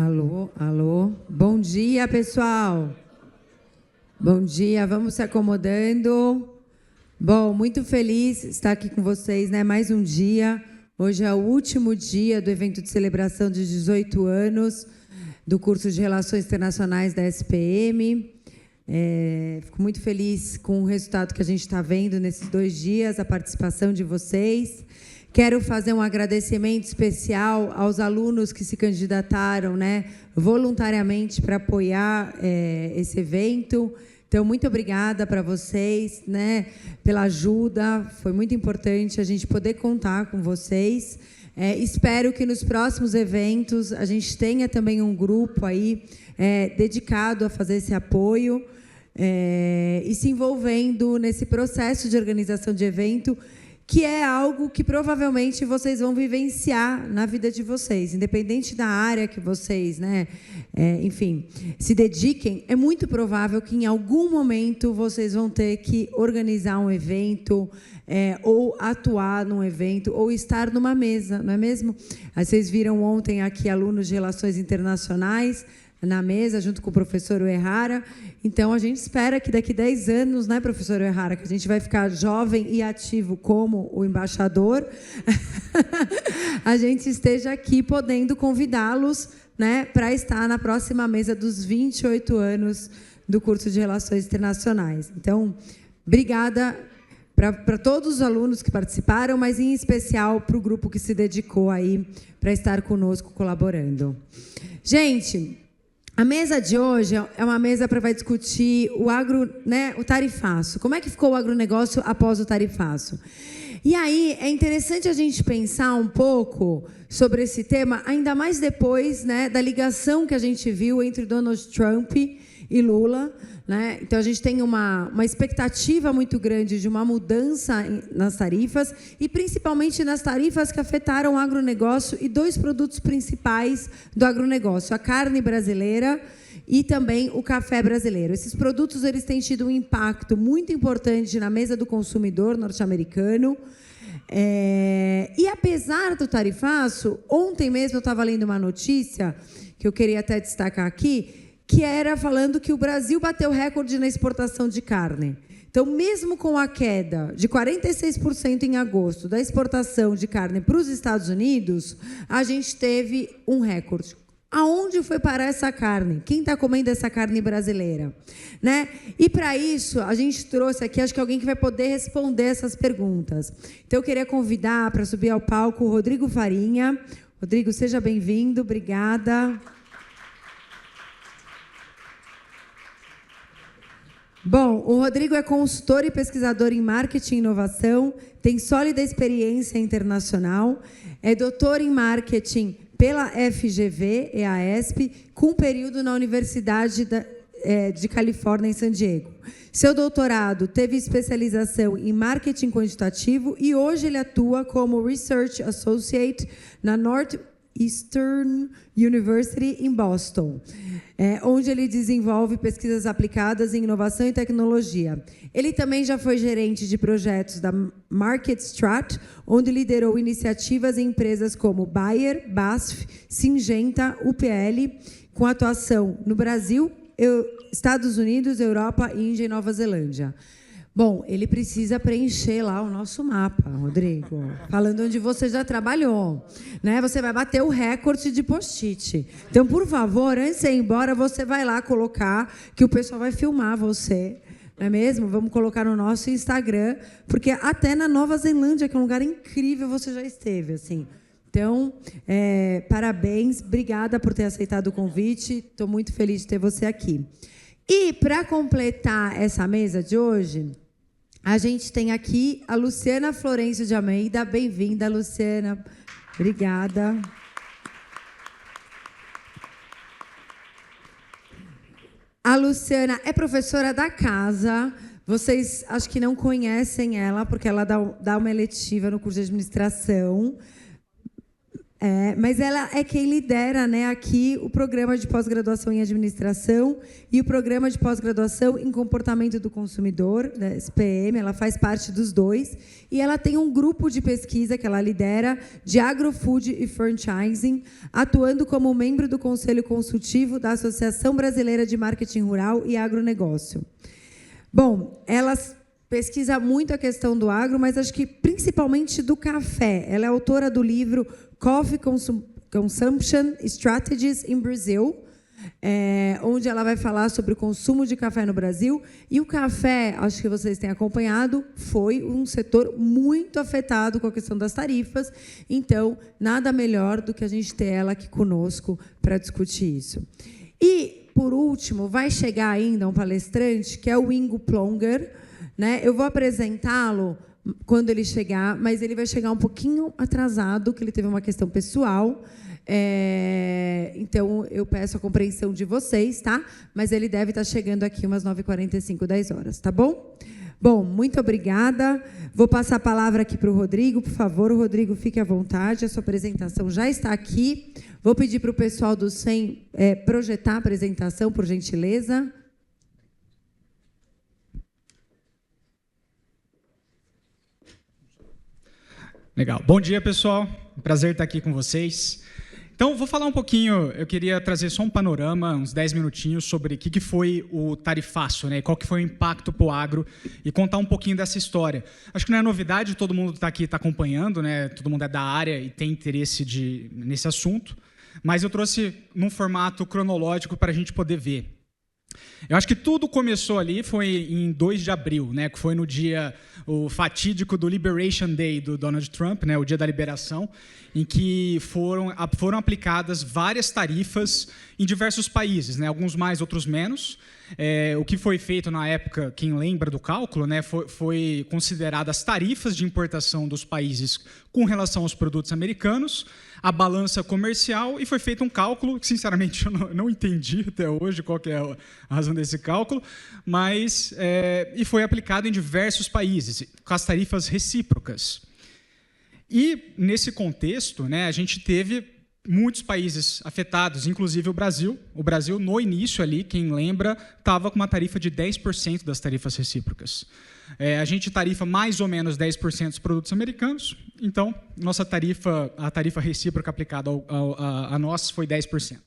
Alô, alô. Bom dia, pessoal. Bom dia, vamos se acomodando. Bom, muito feliz de estar aqui com vocês, né? Mais um dia. Hoje é o último dia do evento de celebração de 18 anos do curso de Relações Internacionais da SPM. Fico muito feliz com o resultado que a gente está vendo nesses 2 dias, a participação de vocês. Quero fazer um agradecimento especial aos alunos que se candidataram, né, voluntariamente para apoiar esse evento. Então, muito obrigada para vocês, né, pela ajuda. Foi muito importante a gente poder contar com vocês. Espero que nos próximos eventos a gente tenha também um grupo aí dedicado a fazer esse apoio e se envolvendo nesse processo de organização de evento, que é algo que provavelmente vocês vão vivenciar na vida de vocês, independente da área que vocês, né, enfim, se dediquem. É muito provável que em algum momento vocês vão ter que organizar um evento, ou atuar num evento, ou estar numa mesa, não é mesmo? Aí vocês viram ontem aqui alunos de Relações Internacionais na mesa, junto com o professor Uehara. Então, a gente espera que daqui 10 anos, né, professor Uehara, que a gente vai ficar jovem e ativo como o embaixador, a gente esteja aqui podendo convidá-los, né, para estar na próxima mesa dos 28 anos do curso de Relações Internacionais. Então, obrigada para todos os alunos que participaram, mas em especial para o grupo que se dedicou aí para estar conosco colaborando. Gente, a mesa de hoje é uma mesa para vai discutir o o tarifaço. Como é que ficou o agronegócio após o tarifaço? E aí é interessante a gente pensar um pouco sobre esse tema, ainda mais depois, né, da ligação que a gente viu entre Donald Trump e Lula, né? Então, a gente tem uma expectativa muito grande de uma mudança nas tarifas, e principalmente nas tarifas que afetaram o agronegócio e 2 produtos principais do agronegócio, a carne brasileira e também o café brasileiro. Esses produtos eles têm tido um impacto muito importante na mesa do consumidor norte-americano. E, apesar do tarifaço, ontem mesmo eu estava lendo uma notícia que eu queria até destacar aqui, que era falando que o Brasil bateu recorde na exportação de carne. Então, mesmo com a queda de 46% em agosto da exportação de carne para os Estados Unidos, a gente teve um recorde. Aonde foi parar essa carne? Quem está comendo essa carne brasileira? Né? E, para isso, a gente trouxe aqui, acho que alguém que vai poder responder essas perguntas. Então, eu queria convidar para subir ao palco o Rodrigo Farinha. Rodrigo, seja bem-vindo. Obrigada. Bom, o Rodrigo é consultor e pesquisador em marketing e inovação, tem sólida experiência internacional, é doutor em marketing pela FGV, EASP, com período na Universidade de Califórnia, em San Diego. Seu doutorado teve especialização em marketing quantitativo e hoje ele atua como Research Associate na Northeastern University, em Boston, onde ele desenvolve pesquisas aplicadas em inovação e tecnologia. Ele também já foi gerente de projetos da MarketStrat, onde liderou iniciativas em empresas como Bayer, BASF, Syngenta, UPL, com atuação no Brasil, Estados Unidos, Europa, Índia e Nova Zelândia. Bom, ele precisa preencher lá o nosso mapa, Rodrigo, falando onde você já trabalhou, né? Você vai bater o recorde de post-it. Então, por favor, antes de ir embora, você vai lá colocar, que o pessoal vai filmar você, não é mesmo? Vamos colocar no nosso Instagram, porque até na Nova Zelândia, que é um lugar incrível, você já esteve, assim. Então, parabéns, obrigada por ter aceitado o convite, estou muito feliz de ter você aqui. E, para completar essa mesa de hoje, a gente tem aqui a Luciana Florencio de Almeida. Bem-vinda, Luciana. Obrigada. A Luciana é professora da casa. Vocês acho que não conhecem ela, porque ela dá uma eletiva no curso de administração. Mas ela é quem lidera, né, aqui o programa de pós-graduação em administração e o programa de pós-graduação em comportamento do consumidor, da SPM. Ela faz parte dos dois. E ela tem um grupo de pesquisa que ela lidera de agrofood e franchising, atuando como membro do Conselho Consultivo da Associação Brasileira de Marketing Rural e Agronegócio. Bom, ela pesquisa muito a questão do agro, mas acho que principalmente do café. Ela é autora do livro Coffee Consumption Strategies in Brazil, onde ela vai falar sobre o consumo de café no Brasil. E o café, acho que vocês têm acompanhado, foi um setor muito afetado com a questão das tarifas. Então, nada melhor do que a gente ter ela aqui conosco para discutir isso. E, por último, vai chegar ainda um palestrante, que é o Ingo Plonger, né? Eu vou apresentá-lo quando ele chegar, mas ele vai chegar um pouquinho atrasado, que ele teve uma questão pessoal. Então, eu peço a compreensão de vocês, tá? Mas ele deve estar chegando aqui umas 9h45, 10 horas, tá bom? Bom, muito obrigada. Vou passar a palavra aqui para o Rodrigo, por favor. O Rodrigo, fique à vontade, a sua apresentação já está aqui. Vou pedir para o pessoal do SEM projetar a apresentação, por gentileza. Legal. Bom dia, pessoal. Prazer estar aqui com vocês. Então, vou falar um pouquinho, eu queria trazer só um panorama, uns 10 minutinhos, sobre o que foi o tarifaço, né? Qual que foi o impacto para o agro, e contar um pouquinho dessa história. Acho que não é novidade, todo mundo está aqui, está acompanhando, né? Todo mundo é da área e tem interesse nesse assunto, mas eu trouxe num formato cronológico para a gente poder ver. Eu acho que tudo começou ali, foi em 2 de abril, né, que foi no dia o fatídico do Liberation Day do Donald Trump, né, o dia da liberação, em que foram aplicadas várias tarifas em diversos países, né, alguns mais, outros menos. O que foi feito na época, quem lembra do cálculo, né, foi considerado as tarifas de importação dos países com relação aos produtos americanos, a balança comercial, e foi feito um cálculo que, sinceramente, eu não entendi até hoje qual que é a razão desse cálculo, mas e foi aplicado em diversos países, com as tarifas recíprocas. E, nesse contexto, né, a gente teve muitos países afetados, inclusive o Brasil. O Brasil, no início ali, quem lembra, estava com uma tarifa de 10% das tarifas recíprocas. A gente tarifa mais ou menos 10% dos produtos americanos, então a tarifa recíproca aplicada a nós foi 10%.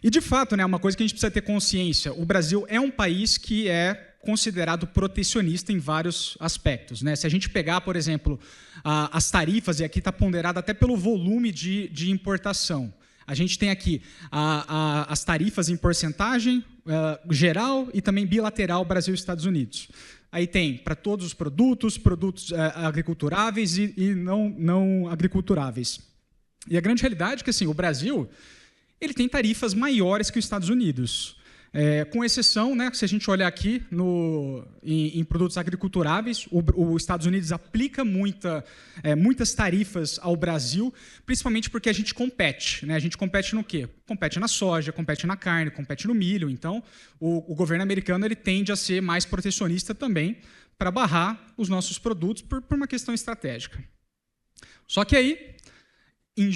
E, de fato, né, uma coisa que a gente precisa ter consciência, o Brasil é um país que é considerado protecionista em vários aspectos, né? Se a gente pegar, por exemplo, as tarifas, e aqui está ponderado até pelo volume de importação, a gente tem aqui as tarifas em porcentagem geral e também bilateral Brasil e Estados Unidos. Aí tem para todos os produtos agriculturáveis e não agriculturáveis. E a grande realidade é que, assim, o Brasil ele tem tarifas maiores que os Estados Unidos. Com exceção, né, se a gente olhar aqui em produtos agriculturáveis, os Estados Unidos aplica muitas tarifas ao Brasil, principalmente porque a gente compete. Né? A gente compete no quê? Compete na soja, compete na carne, compete no milho. Então, o governo americano ele tende a ser mais protecionista também para barrar os nossos produtos por uma questão estratégica. Só que aí, em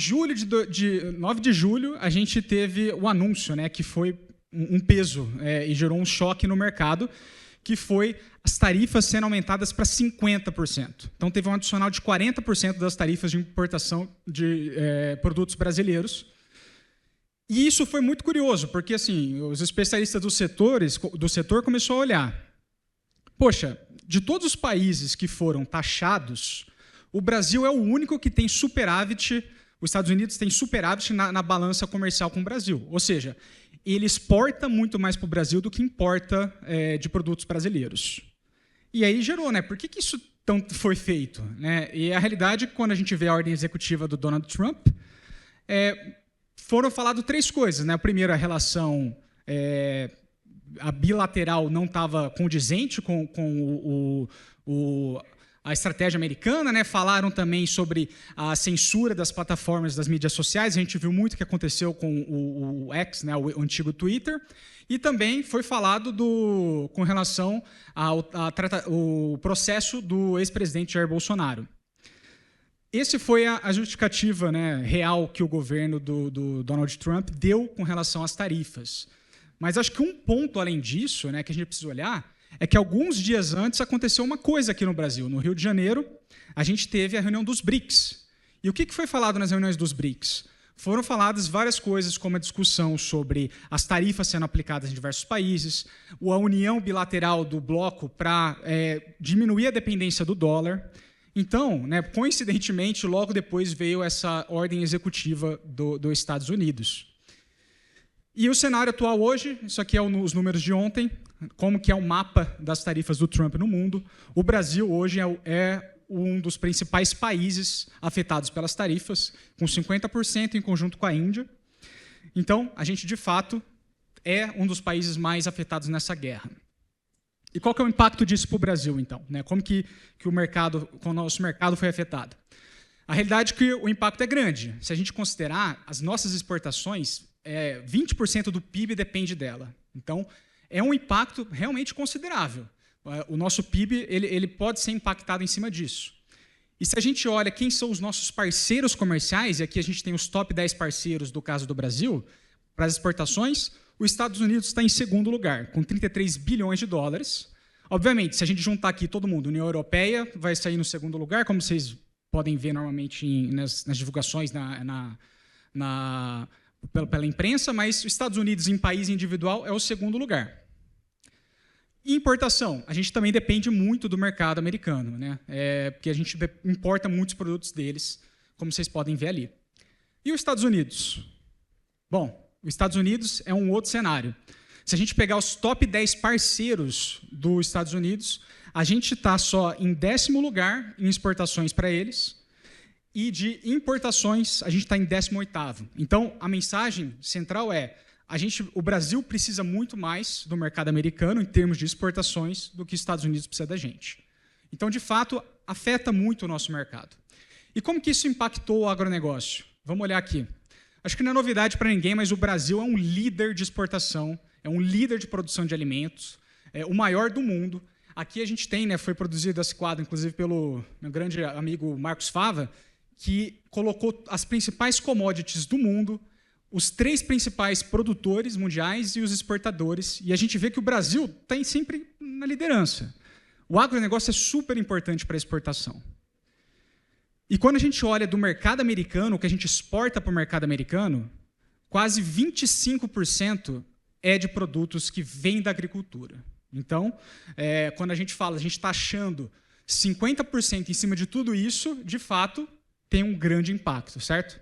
9 de julho, a gente teve o anúncio, né, que foi um peso e gerou um choque no mercado, que foi as tarifas sendo aumentadas para 50%. Então, teve um adicional de 40% das tarifas de importação de produtos brasileiros. E isso foi muito curioso, porque assim, os especialistas do setor começaram a olhar. Poxa, de todos os países que foram taxados, o Brasil é o único que tem superávit. Os Estados Unidos têm superávit na balança comercial com o Brasil. Ou seja, ele exporta muito mais para o Brasil do que importa de produtos brasileiros. E aí gerou, né? Por que isso foi feito? Né? E a realidade, quando a gente vê a ordem executiva do Donald Trump, foram faladas 3 coisas. Né? A primeira, a relação a bilateral não estava condizente com a estratégia americana, né? Falaram também sobre a censura das plataformas das mídias sociais. A gente viu muito o que aconteceu com o X, né? O antigo Twitter. E também foi falado com relação ao processo do ex-presidente Jair Bolsonaro. esse foi a justificativa, né, real que o governo do Donald Trump deu com relação às tarifas. Mas acho que um ponto além disso, né, que a gente precisa olhar, é que alguns dias antes aconteceu uma coisa aqui no Brasil. No Rio de Janeiro, a gente teve a reunião dos BRICS. E o que foi falado nas reuniões dos BRICS? Foram faladas várias coisas, como a discussão sobre as tarifas sendo aplicadas em diversos países, a união bilateral do bloco para diminuir a dependência do dólar. Então, né, coincidentemente, logo depois veio essa ordem executiva dos Estados Unidos. E o cenário atual hoje, isso aqui é os números de ontem, como que é o mapa das tarifas do Trump no mundo. O Brasil hoje é um dos principais países afetados pelas tarifas, com 50% em conjunto com a Índia. Então, a gente, de fato, é um dos países mais afetados nessa guerra. E qual que é o impacto disso para o Brasil, então? Né? Como que o nosso mercado foi afetado? A realidade é que o impacto é grande. Se a gente considerar as nossas exportações, 20% do PIB depende dela. Então, é um impacto realmente considerável. O nosso PIB ele pode ser impactado em cima disso. E se a gente olha quem são os nossos parceiros comerciais, e aqui a gente tem os top 10 parceiros do caso do Brasil, para as exportações, os Estados Unidos está em segundo lugar, com 33 bilhões de dólares. Obviamente, se a gente juntar aqui todo mundo, União Europeia vai sair no segundo lugar, como vocês podem ver normalmente nas divulgações pela imprensa, mas os Estados Unidos, em país individual, é o segundo lugar. E importação, a gente também depende muito do mercado americano, né? Porque a gente importa muitos produtos deles, como vocês podem ver ali. E os Estados Unidos? Bom, os Estados Unidos é um outro cenário. Se a gente pegar os top 10 parceiros dos Estados Unidos, a gente está só em 10º lugar em exportações para eles, e de importações, a gente está em 18º. Então, a mensagem central é: o Brasil precisa muito mais do mercado americano em termos de exportações do que os Estados Unidos precisa da gente. Então, de fato, afeta muito o nosso mercado. E como que isso impactou o agronegócio? Vamos olhar aqui. Acho que não é novidade para ninguém, mas o Brasil é um líder de exportação, é um líder de produção de alimentos, é o maior do mundo. Aqui a gente tem, né, foi produzido esse quadro, inclusive, pelo meu grande amigo Marcos Fava, que colocou as principais commodities do mundo, os 3 principais produtores mundiais e os exportadores, e a gente vê que o Brasil está sempre na liderança. O agronegócio é super importante para a exportação. E quando a gente olha do mercado americano, o que a gente exporta para o mercado americano, quase 25% é de produtos que vêm da agricultura. Então, quando a gente fala, a gente está achando 50% em cima de tudo isso, de fato, tem um grande impacto, certo?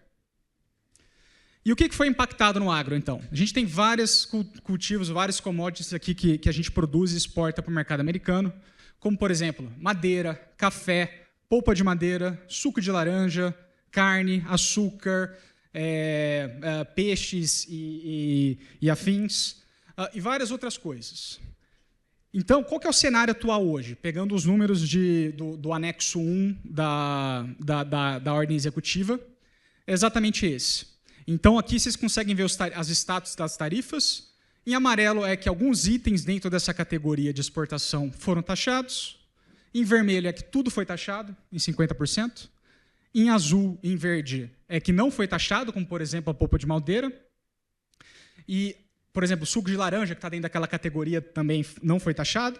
E o que foi impactado no agro, então? A gente tem vários cultivos, vários commodities aqui que a gente produz e exporta para o mercado americano, como, por exemplo, madeira, café, polpa de madeira, suco de laranja, carne, açúcar, peixes e afins, e várias outras coisas. Então, qual que é o cenário atual hoje? Pegando os números do anexo 1 da ordem executiva, é exatamente esse. Então, aqui vocês conseguem ver as status das tarifas. Em amarelo é que alguns itens dentro dessa categoria de exportação foram taxados. Em vermelho é que tudo foi taxado, em 50%. Em azul e em verde é que não foi taxado, como, por exemplo, a polpa de madeira. E, por exemplo, o suco de laranja, que está dentro daquela categoria, também não foi taxado.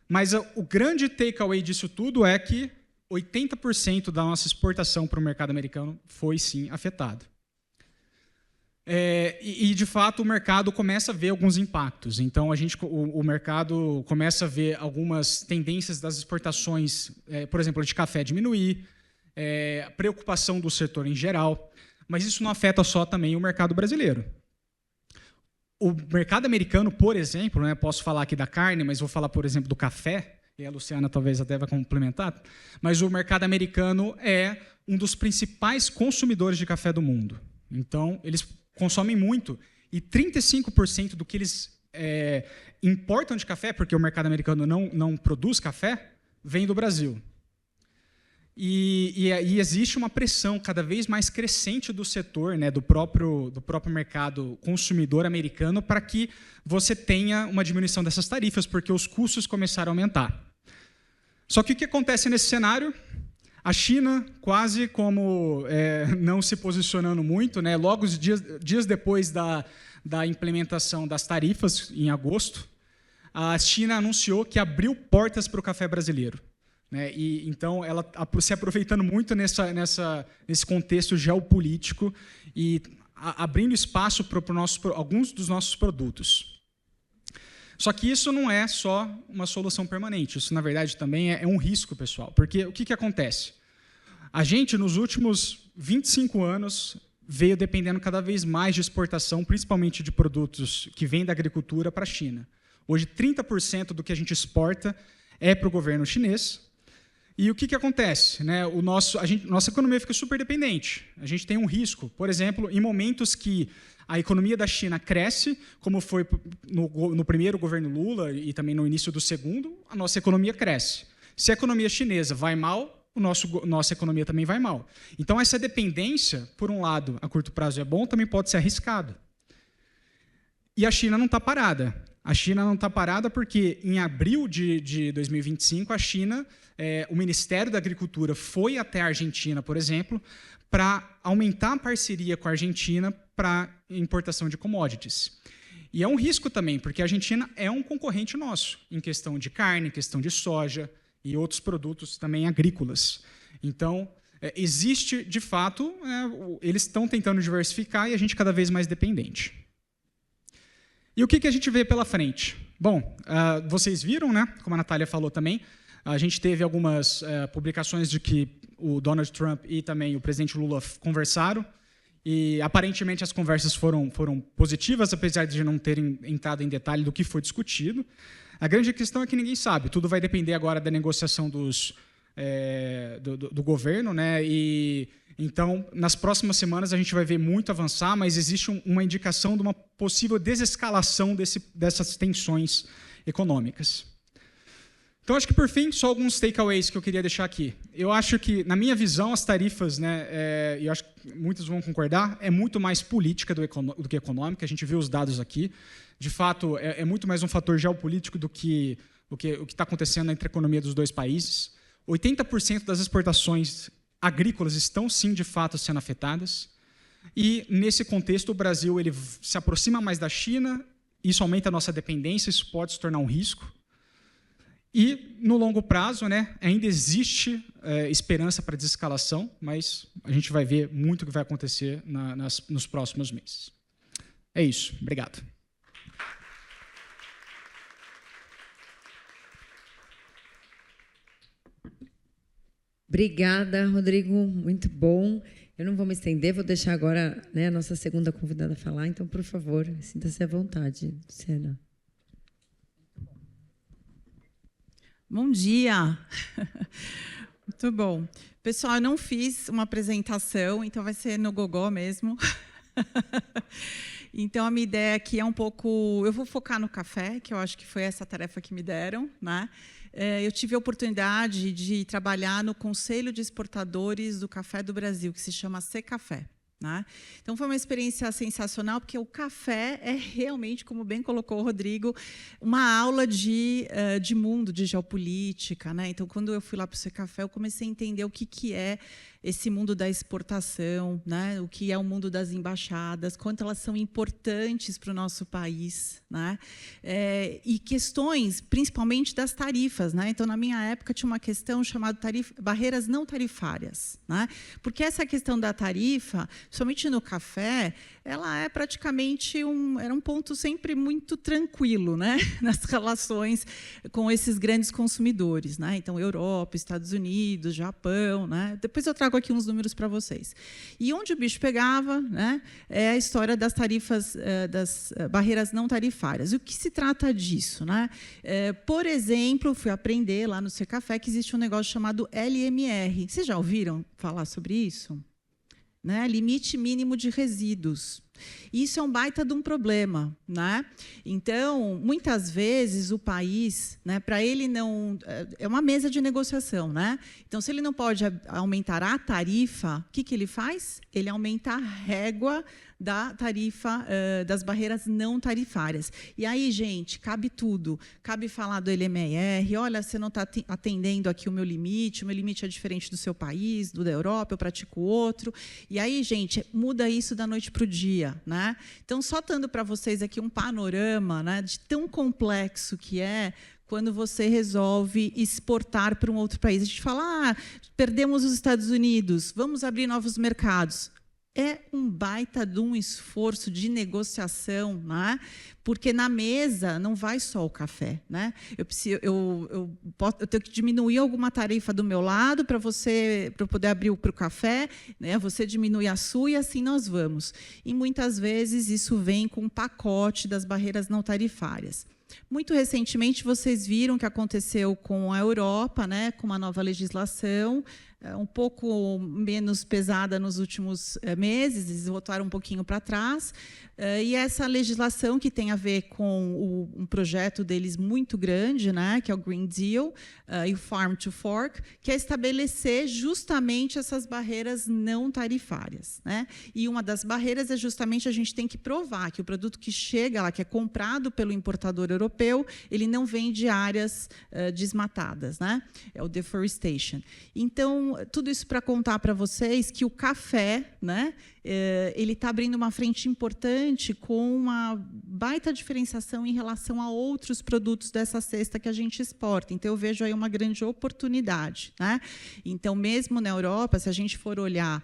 Mas o grande takeaway disso tudo é que 80% da nossa exportação para o mercado americano foi, sim, afetado. De fato, o mercado começa a ver alguns impactos. Então, o mercado começa a ver algumas tendências das exportações, por exemplo, de café diminuir, a preocupação do setor em geral, mas isso não afeta só também o mercado brasileiro. O mercado americano, por exemplo, né, posso falar aqui da carne, mas vou falar, por exemplo, do café, e a Luciana talvez até vai complementar, mas o mercado americano é um dos principais consumidores de café do mundo. Então, eles consomem muito, e 35% do que eles importam de café, porque o mercado americano não produz café, vem do Brasil. E existe uma pressão cada vez mais crescente do setor, né, do próprio mercado consumidor americano, para que você tenha uma diminuição dessas tarifas, porque os custos começaram a aumentar. Só que o que acontece nesse cenário? A China, quase como não se posicionando muito, né? Logo os dias depois da implementação das tarifas, em agosto, a China anunciou que abriu portas para o café brasileiro. Né? E, então, ela se aproveitando muito nesse contexto geopolítico e abrindo espaço para alguns dos nossos produtos. Só que isso não é só uma solução permanente, isso, na verdade, também é um risco, pessoal. Porque o que acontece? A gente, nos últimos 25 anos, veio dependendo cada vez mais de exportação, principalmente de produtos que vêm da agricultura para a China. Hoje, 30% do que a gente exporta é para o governo chinês. E o que acontece? Né? Nossa economia fica super dependente. A gente tem um risco, por exemplo, em momentos que a economia da China cresce, como foi no primeiro governo Lula e também no início do segundo, a nossa economia cresce. Se a economia chinesa vai mal, nossa economia também vai mal. Então, essa dependência, por um lado, a curto prazo é bom, também pode ser arriscado. E a China não está parada. A China não está parada porque, em abril de 2025, a China, o Ministério da Agricultura foi até a Argentina, por exemplo, para aumentar a parceria com a Argentina para importação de commodities. E é um risco também, porque a Argentina é um concorrente nosso, em questão de carne, em questão de soja e outros produtos também agrícolas. Então, existe, de fato, eles estão tentando diversificar e a gente cada vez mais dependente. E o que a gente vê pela frente? Bom, vocês viram, né, como a Natália falou também, a gente teve algumas publicações de que o Donald Trump e também o presidente Lula conversaram, e aparentemente as conversas foram positivas, apesar de não terem entrado em detalhe do que foi discutido. A grande questão é que ninguém sabe, tudo vai depender agora da negociação do governo, né? E então, nas próximas semanas, a gente vai ver muito avançar, mas existe uma indicação de uma possível desescalação dessas tensões econômicas. Então, acho que, por fim, só alguns takeaways que eu queria deixar aqui. Eu acho que, na minha visão, as tarifas, né, e eu acho que muitos vão concordar, é muito mais política do que econômica. A gente viu os dados aqui. De fato, é muito mais um fator geopolítico do que o que está acontecendo entre a economia dos dois países. 80% das exportações agrícolas estão, sim, de fato, sendo afetadas. E, nesse contexto, o Brasil ele se aproxima mais da China, isso aumenta a nossa dependência, isso pode se tornar um risco. E, no longo prazo, né, ainda existe esperança para desescalação, mas a gente vai ver muito o que vai acontecer nos próximos meses. É isso. Obrigado. Obrigada, Rodrigo. Muito bom. Eu não vou me estender, vou deixar agora, né, a nossa segunda convidada falar. Então, por favor, sinta-se à vontade, Luciana. Bom dia. Muito bom. Pessoal, eu não fiz uma apresentação, então vai ser no gogó mesmo. Então, a minha ideia aqui é um pouco... Eu vou focar no café, que eu acho que foi essa tarefa que me deram, né? Eu tive a oportunidade de trabalhar no Conselho de Exportadores do Café do Brasil, que se chama Secafé. Né? Então, foi uma experiência sensacional, porque o café é realmente, como bem colocou o Rodrigo, uma aula de mundo, de geopolítica. Né? Então, quando eu fui lá para o Secafé, eu comecei a entender o que é esse mundo da exportação, né? O que é o mundo das embaixadas, quanto elas são importantes para o nosso país, né? E questões, principalmente das tarifas. Né? Então, na minha época, tinha uma questão chamada barreiras não tarifárias. Né? Porque essa questão da tarifa, somente no café, ela é praticamente era um ponto sempre muito tranquilo, né? Nas relações com esses grandes consumidores. Né? Então, Europa, Estados Unidos, Japão. Né? Depois eu trago aqui uns números para vocês. E onde o bicho pegava, né, é a história das tarifas, das barreiras não tarifárias. O que se trata disso? Né? Por exemplo, fui aprender lá no Secafé que existe um negócio chamado LMR. Vocês já ouviram falar sobre isso? Né? Limite mínimo de resíduos. E isso é um baita de um problema, né? Então, muitas vezes, o país, né, para ele não... É uma mesa de negociação, né? Então, se ele não pode aumentar a tarifa, o que ele faz? Ele aumenta a régua da tarifa, das barreiras não tarifárias. E aí, gente, cabe tudo. Cabe falar do LMR, olha, você não está atendendo aqui o meu limite é diferente do seu país, do da Europa, eu pratico outro. E aí, gente, muda isso da noite para o dia, né? Então, só dando para vocês aqui um panorama, né, de tão complexo que é quando você resolve exportar para um outro país. A gente fala, perdemos os Estados Unidos, vamos abrir novos mercados. É um baita de um esforço de negociação, né? Porque na mesa não vai só o café, né? Eu tenho que diminuir alguma tarifa do meu lado para eu poder abrir para o café, né? Você diminui a sua e assim nós vamos. E muitas vezes isso vem com um pacote das barreiras não tarifárias. Muito recentemente, vocês viram o que aconteceu com a Europa, né, com uma nova legislação, um pouco menos pesada nos últimos meses, eles voltaram um pouquinho para trás, e essa legislação que tem a ver com um projeto deles muito grande, né, que é o Green Deal e o Farm to Fork, que é estabelecer justamente essas barreiras não tarifárias, né? E uma das barreiras é justamente a gente tem que provar que o produto que chega lá, que é comprado pelo importador europeu, ele não vem de áreas desmatadas, né? É o deforestation. Então, tudo isso para contar para vocês que o café, né, ele está abrindo uma frente importante com uma baita diferenciação em relação a outros produtos dessa cesta que a gente exporta. Então, eu vejo aí uma grande oportunidade, né? Então, mesmo na Europa, se a gente for olhar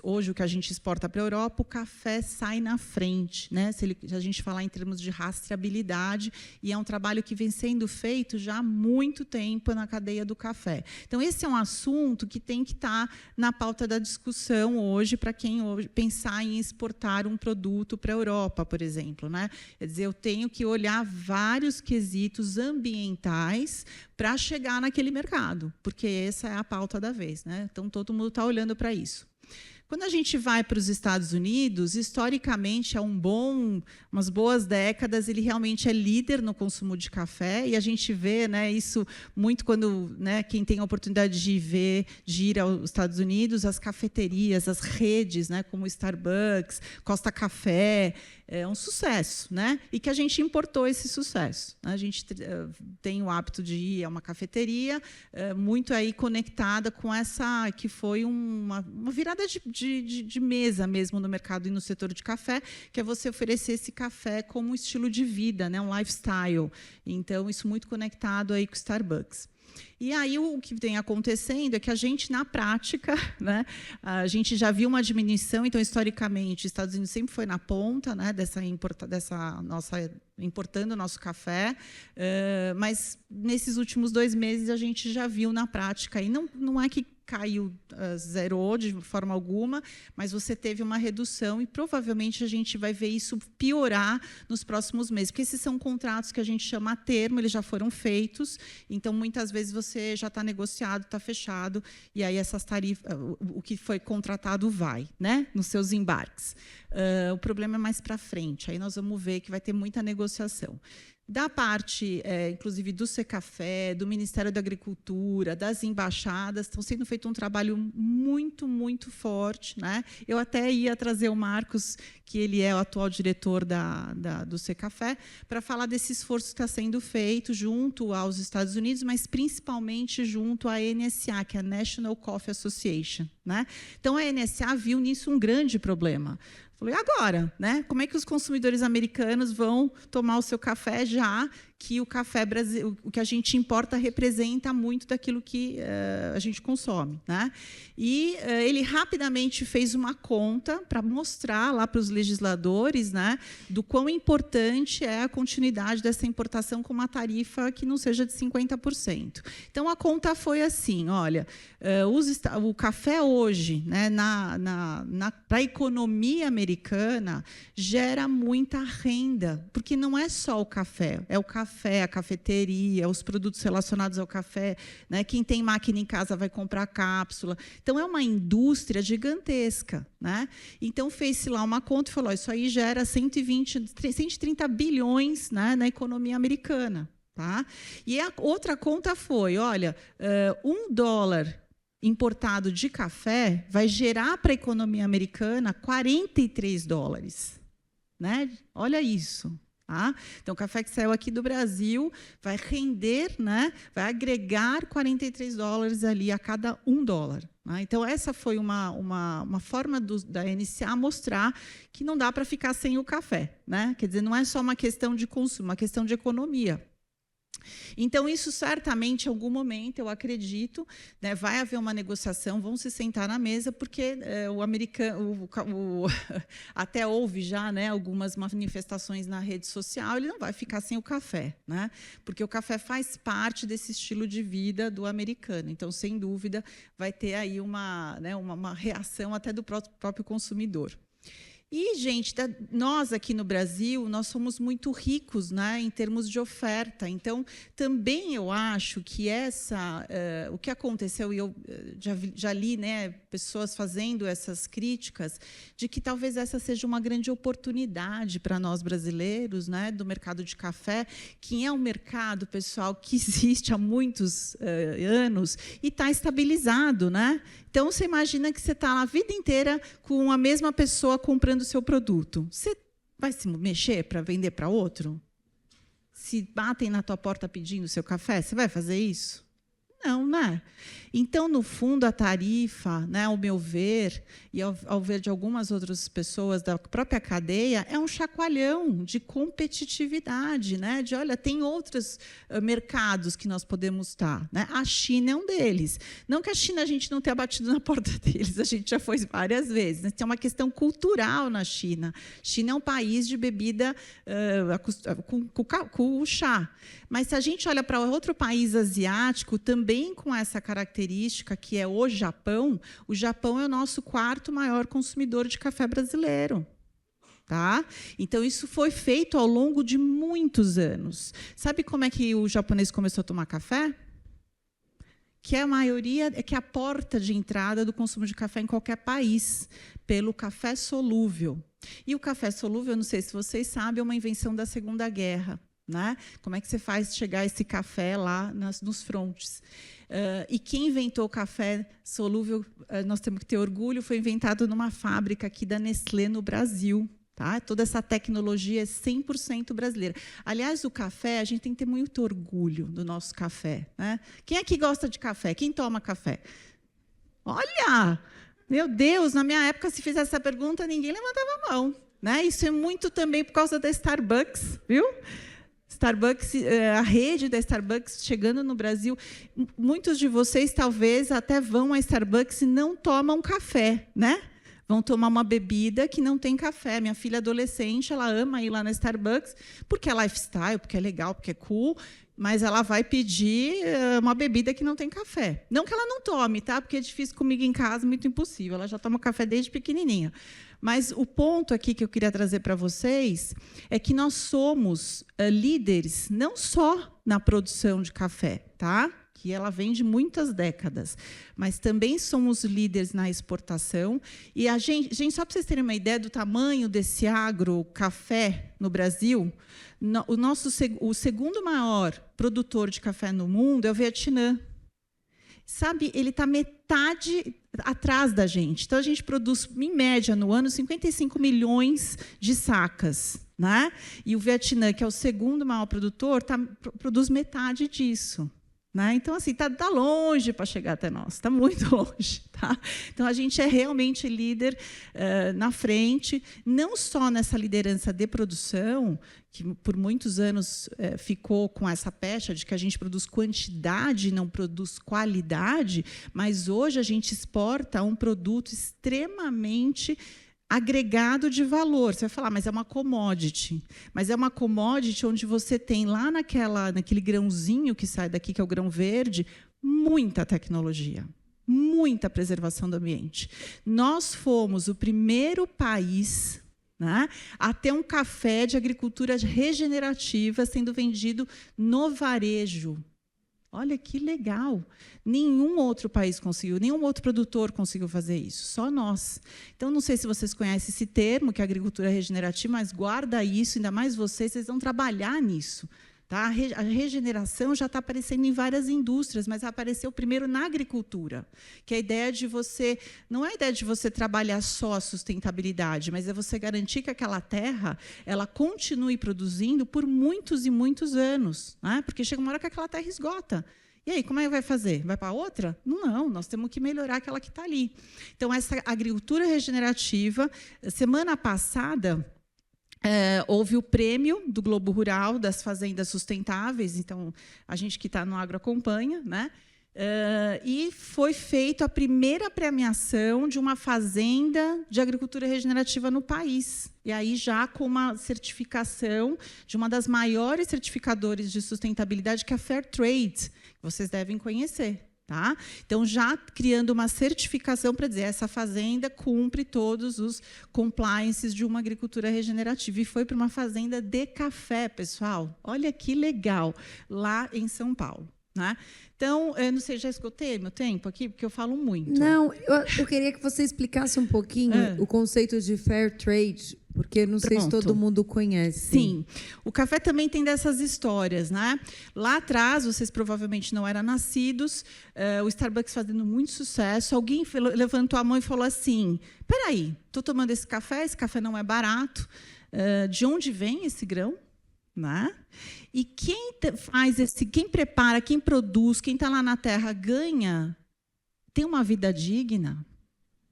hoje o que a gente exporta para a Europa, o café sai na frente, né? Se a gente falar em termos de rastreabilidade, e é um trabalho que vem sendo feito já há muito tempo na cadeia do café. Então, esse é um assunto que tem que estar na pauta da discussão hoje, para quem hoje pensar em exportar um produto para a Europa, por exemplo, né? Quer dizer, eu tenho que olhar vários quesitos ambientais para chegar naquele mercado, porque essa é a pauta da vez, né? Então, todo mundo está olhando para isso. Quando a gente vai para os Estados Unidos, historicamente, há umas boas décadas, ele realmente é líder no consumo de café, e a gente vê, né, isso muito quando, né, quem tem a oportunidade de ir aos Estados Unidos, as cafeterias, as redes, né, como Starbucks, Costa Café, é um sucesso, né? E que a gente importou esse sucesso. A gente tem o hábito de ir a uma cafeteria muito aí conectada com essa, que foi uma virada de mesa mesmo no mercado e no setor de café, que é você oferecer esse café como um estilo de vida, né? Um lifestyle. Então, isso muito conectado aí com o Starbucks. E aí o que vem acontecendo é que a gente, na prática, né, a gente já viu uma diminuição. Então, historicamente, os Estados Unidos sempre foi na ponta, né, importando o nosso café, mas nesses últimos 2 meses a gente já viu na prática. E não é que caiu, zerou de forma alguma, mas você teve uma redução e provavelmente a gente vai ver isso piorar nos próximos meses, porque esses são contratos que a gente chama a termo, eles já foram feitos, então muitas vezes você já está negociado, está fechado, e aí essas tarifas, o que foi contratado vai, né, nos seus embarques. O problema é mais para frente, aí nós vamos ver que vai ter muita negociação. Da parte, inclusive, do Secafé, do Ministério da Agricultura, das embaixadas, estão sendo feito um trabalho muito, muito forte, né? Eu até ia trazer o Marcos, que ele é o atual diretor do Secafé, para falar desse esforço que está sendo feito junto aos Estados Unidos, mas principalmente junto à NSA, que é a National Coffee Association, né? Então, a NSA viu nisso um grande problema. Falei, agora, né? Como é que os consumidores americanos vão tomar o seu café, já que o café Brasil, o que a gente importa representa muito daquilo que a gente consome, né? E ele rapidamente fez uma conta para mostrar lá para os legisladores, né, do quão importante é a continuidade dessa importação com uma tarifa que não seja de 50%. Então, a conta foi assim, olha, o café hoje, né, para a economia americana, gera muita renda, porque não é só o café, é o café café, a cafeteria, os produtos relacionados ao café, né? Quem tem máquina em casa vai comprar cápsula. Então, é uma indústria gigantesca, né? Então, fez-se lá uma conta e falou, isso aí gera 130 bilhões, né, na economia americana. Tá? E a outra conta foi, olha, $1 importado de café vai gerar para a economia americana $43. Né? Olha isso. Tá? Então, o café que saiu aqui do Brasil vai render, né, vai agregar $43 ali a cada $1. Né? Então, essa foi uma forma da NCA mostrar que não dá para ficar sem o café. Né? Quer dizer, não é só uma questão de consumo, é uma questão de economia. Então, isso certamente, em algum momento, eu acredito, né, vai haver uma negociação, vão se sentar na mesa, porque o americano, até houve já, né, algumas manifestações na rede social, ele não vai ficar sem o café, né, porque o café faz parte desse estilo de vida do americano. Então, sem dúvida, vai ter aí uma reação até do próprio consumidor. E, gente, nós aqui no Brasil, nós somos muito ricos, né, em termos de oferta. Então, também eu acho que o que aconteceu, e eu já li, né, pessoas fazendo essas críticas, de que talvez essa seja uma grande oportunidade para nós brasileiros, né, do mercado de café, que é um mercado, pessoal, que existe há muitos anos e está estabilizado, né? Então, você imagina que você está a vida inteira com a mesma pessoa comprando o seu produto. Você vai se mexer para vender para outro? Se batem na tua porta pedindo o seu café, você vai fazer isso? Não, né? Então, no fundo, a tarifa, né, ao meu ver, e ao ver de algumas outras pessoas da própria cadeia, é um chacoalhão de competitividade, né? De, olha, tem outros mercados que nós podemos estar. Né? A China é um deles. Não que a China a gente não tenha batido na porta deles, a gente já foi várias vezes. Né? Tem uma questão cultural na China. A China é um país de bebida com chá. Mas, se a gente olha para outro país asiático, também com essa característica, que é o Japão é o nosso quarto maior consumidor de café brasileiro. Tá? Então, isso foi feito ao longo de muitos anos. Sabe como é que o japonês começou a tomar café? Que é a porta de entrada do consumo de café em qualquer país, pelo café solúvel. E o café solúvel, não sei se vocês sabem, é uma invenção da Segunda Guerra. Né? Como é que você faz chegar esse café lá nos frontes? E quem inventou o café solúvel, nós temos que ter orgulho, foi inventado numa fábrica aqui da Nestlé, no Brasil. Tá? Toda essa tecnologia é 100% brasileira. Aliás, o café, a gente tem que ter muito orgulho do nosso café. Né? Quem aqui gosta de café? Quem toma café? Olha! Meu Deus, na minha época, se fizesse essa pergunta, ninguém levantava a mão. Né? Isso é muito também por causa da Starbucks, viu? Starbucks, a rede da Starbucks chegando no Brasil. Muitos de vocês talvez até vão à Starbucks e não tomam café, né? Vão tomar uma bebida que não tem café. Minha filha adolescente, ela ama ir lá na Starbucks porque é lifestyle, porque é legal, porque é cool, mas ela vai pedir uma bebida que não tem café. Não que ela não tome, tá? Porque é difícil comigo em casa, muito impossível. Ela já toma café desde pequenininha. Mas o ponto aqui que eu queria trazer para vocês é que nós somos líderes não só na produção de café, tá? Que ela vem de muitas décadas, mas também somos líderes na exportação. E a gente, só para vocês terem uma ideia do tamanho desse agrocafé no Brasil, o segundo maior produtor de café no mundo é o Vietnã. Sabe, ele está metade atrás da gente. Então, a gente produz, em média, no ano, 55 milhões de sacas. Né? E o Vietnã, que é o segundo maior produtor, produz metade disso. Né? Então, assim, está longe para chegar até nós, está muito longe. Tá? Então, a gente é realmente líder na frente, não só nessa liderança de produção, que por muitos anos ficou com essa pecha de que a gente produz quantidade e não produz qualidade, mas hoje a gente exporta um produto extremamente agregado de valor. Você vai falar, mas é uma commodity. Mas é uma commodity onde você tem lá naquele grãozinho que sai daqui, que é o grão verde, muita tecnologia, muita preservação do ambiente. Nós fomos o primeiro país, né, até um café de agricultura regenerativa sendo vendido no varejo. Olha que legal! Nenhum outro país conseguiu, nenhum outro produtor conseguiu fazer isso, só nós. Então, não sei se vocês conhecem esse termo, que é agricultura regenerativa, mas guarda isso, ainda mais vocês vão trabalhar nisso. Tá? A regeneração já está aparecendo em várias indústrias, mas apareceu primeiro na agricultura, que é a ideia de você, não é a ideia de você trabalhar só a sustentabilidade, mas é você garantir que aquela terra ela continue produzindo por muitos e muitos anos, né? Porque chega uma hora que aquela terra esgota. E aí, como é que vai fazer? Vai para outra? Não, nós temos que melhorar aquela que está ali. Então, essa agricultura regenerativa, semana passada, houve o prêmio do Globo Rural das fazendas sustentáveis, então a gente que está no agro acompanha, né? E foi feita a primeira premiação de uma fazenda de agricultura regenerativa no país. E aí já com uma certificação de uma das maiores certificadores de sustentabilidade, que é a Fairtrade, que vocês devem conhecer. Tá? Então, já criando uma certificação para dizer que essa fazenda cumpre todos os compliances de uma agricultura regenerativa. E foi para uma fazenda de café, pessoal. Olha que legal, lá em São Paulo. Né? Então, eu não sei, já esgotei meu tempo aqui, porque eu falo muito. Não, eu queria que você explicasse um pouquinho o conceito de fair trade, porque não sei se todo mundo conhece. Sim, o café também tem dessas histórias, né? Lá atrás, vocês provavelmente não eram nascidos, o Starbucks fazendo muito sucesso, alguém levantou a mão e falou assim, espera aí, estou tomando esse café não é barato, de onde vem esse grão? Né? E quem faz quem prepara, quem produz, quem está lá na terra ganha, tem uma vida digna,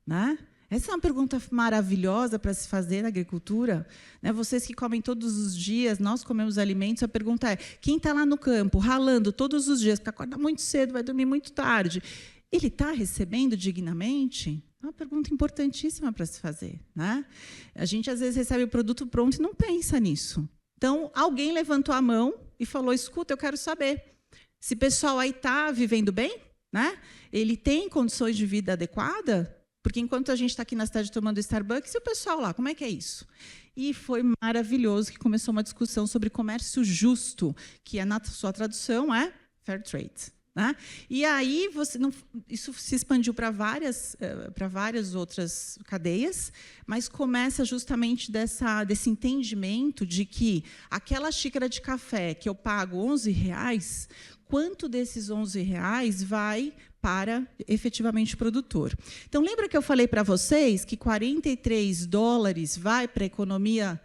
né? Essa é uma pergunta maravilhosa para se fazer na agricultura, né? Vocês que comem todos os dias, nós comemos alimentos, a pergunta é: quem está lá no campo, ralando todos os dias, porque acorda muito cedo, vai dormir muito tarde, ele está recebendo dignamente? É uma pergunta importantíssima para se fazer, né? A gente às vezes recebe o produto pronto e não pensa nisso. Então, alguém levantou a mão e falou, escuta, eu quero saber se o pessoal aí está vivendo bem, né? Ele tem condições de vida adequada? Porque enquanto a gente está aqui na cidade tomando Starbucks, e o pessoal lá, como é que é isso? E foi maravilhoso que começou uma discussão sobre comércio justo, que na sua tradução é Fair Trade. Né? E aí isso se expandiu para várias outras cadeias, mas começa justamente desse entendimento de que aquela xícara de café que eu pago R$11, quanto desses R$11 vai para efetivamente o produtor? Então, lembra que eu falei para vocês que $43 vai para a economia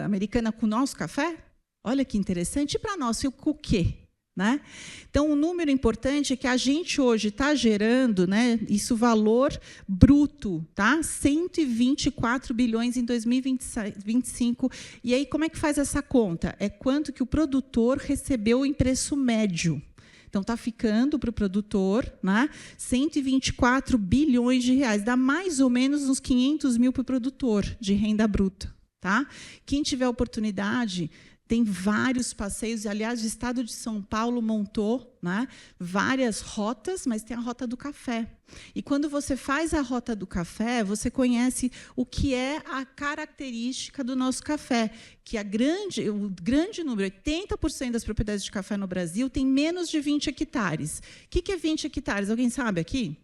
americana com o nosso café? Olha que interessante. E para nós, o quê? Né? Então, um número importante é que a gente hoje está gerando, né, isso valor bruto, tá? 124 bilhões em 2025. E aí, como é que faz essa conta? É quanto que o produtor recebeu em preço médio. Então, está ficando para o produtor, né, 124 bilhões de reais. Dá mais ou menos uns 500 mil para o produtor de renda bruta. Tá? Quem tiver oportunidade... Tem vários passeios, aliás, o Estado de São Paulo montou, né, várias rotas, mas tem a Rota do Café. E quando você faz a Rota do Café, você conhece o que é a característica do nosso café, que o grande número, 80% das propriedades de café no Brasil tem menos de 20 hectares. O que é 20 hectares? Alguém sabe aqui?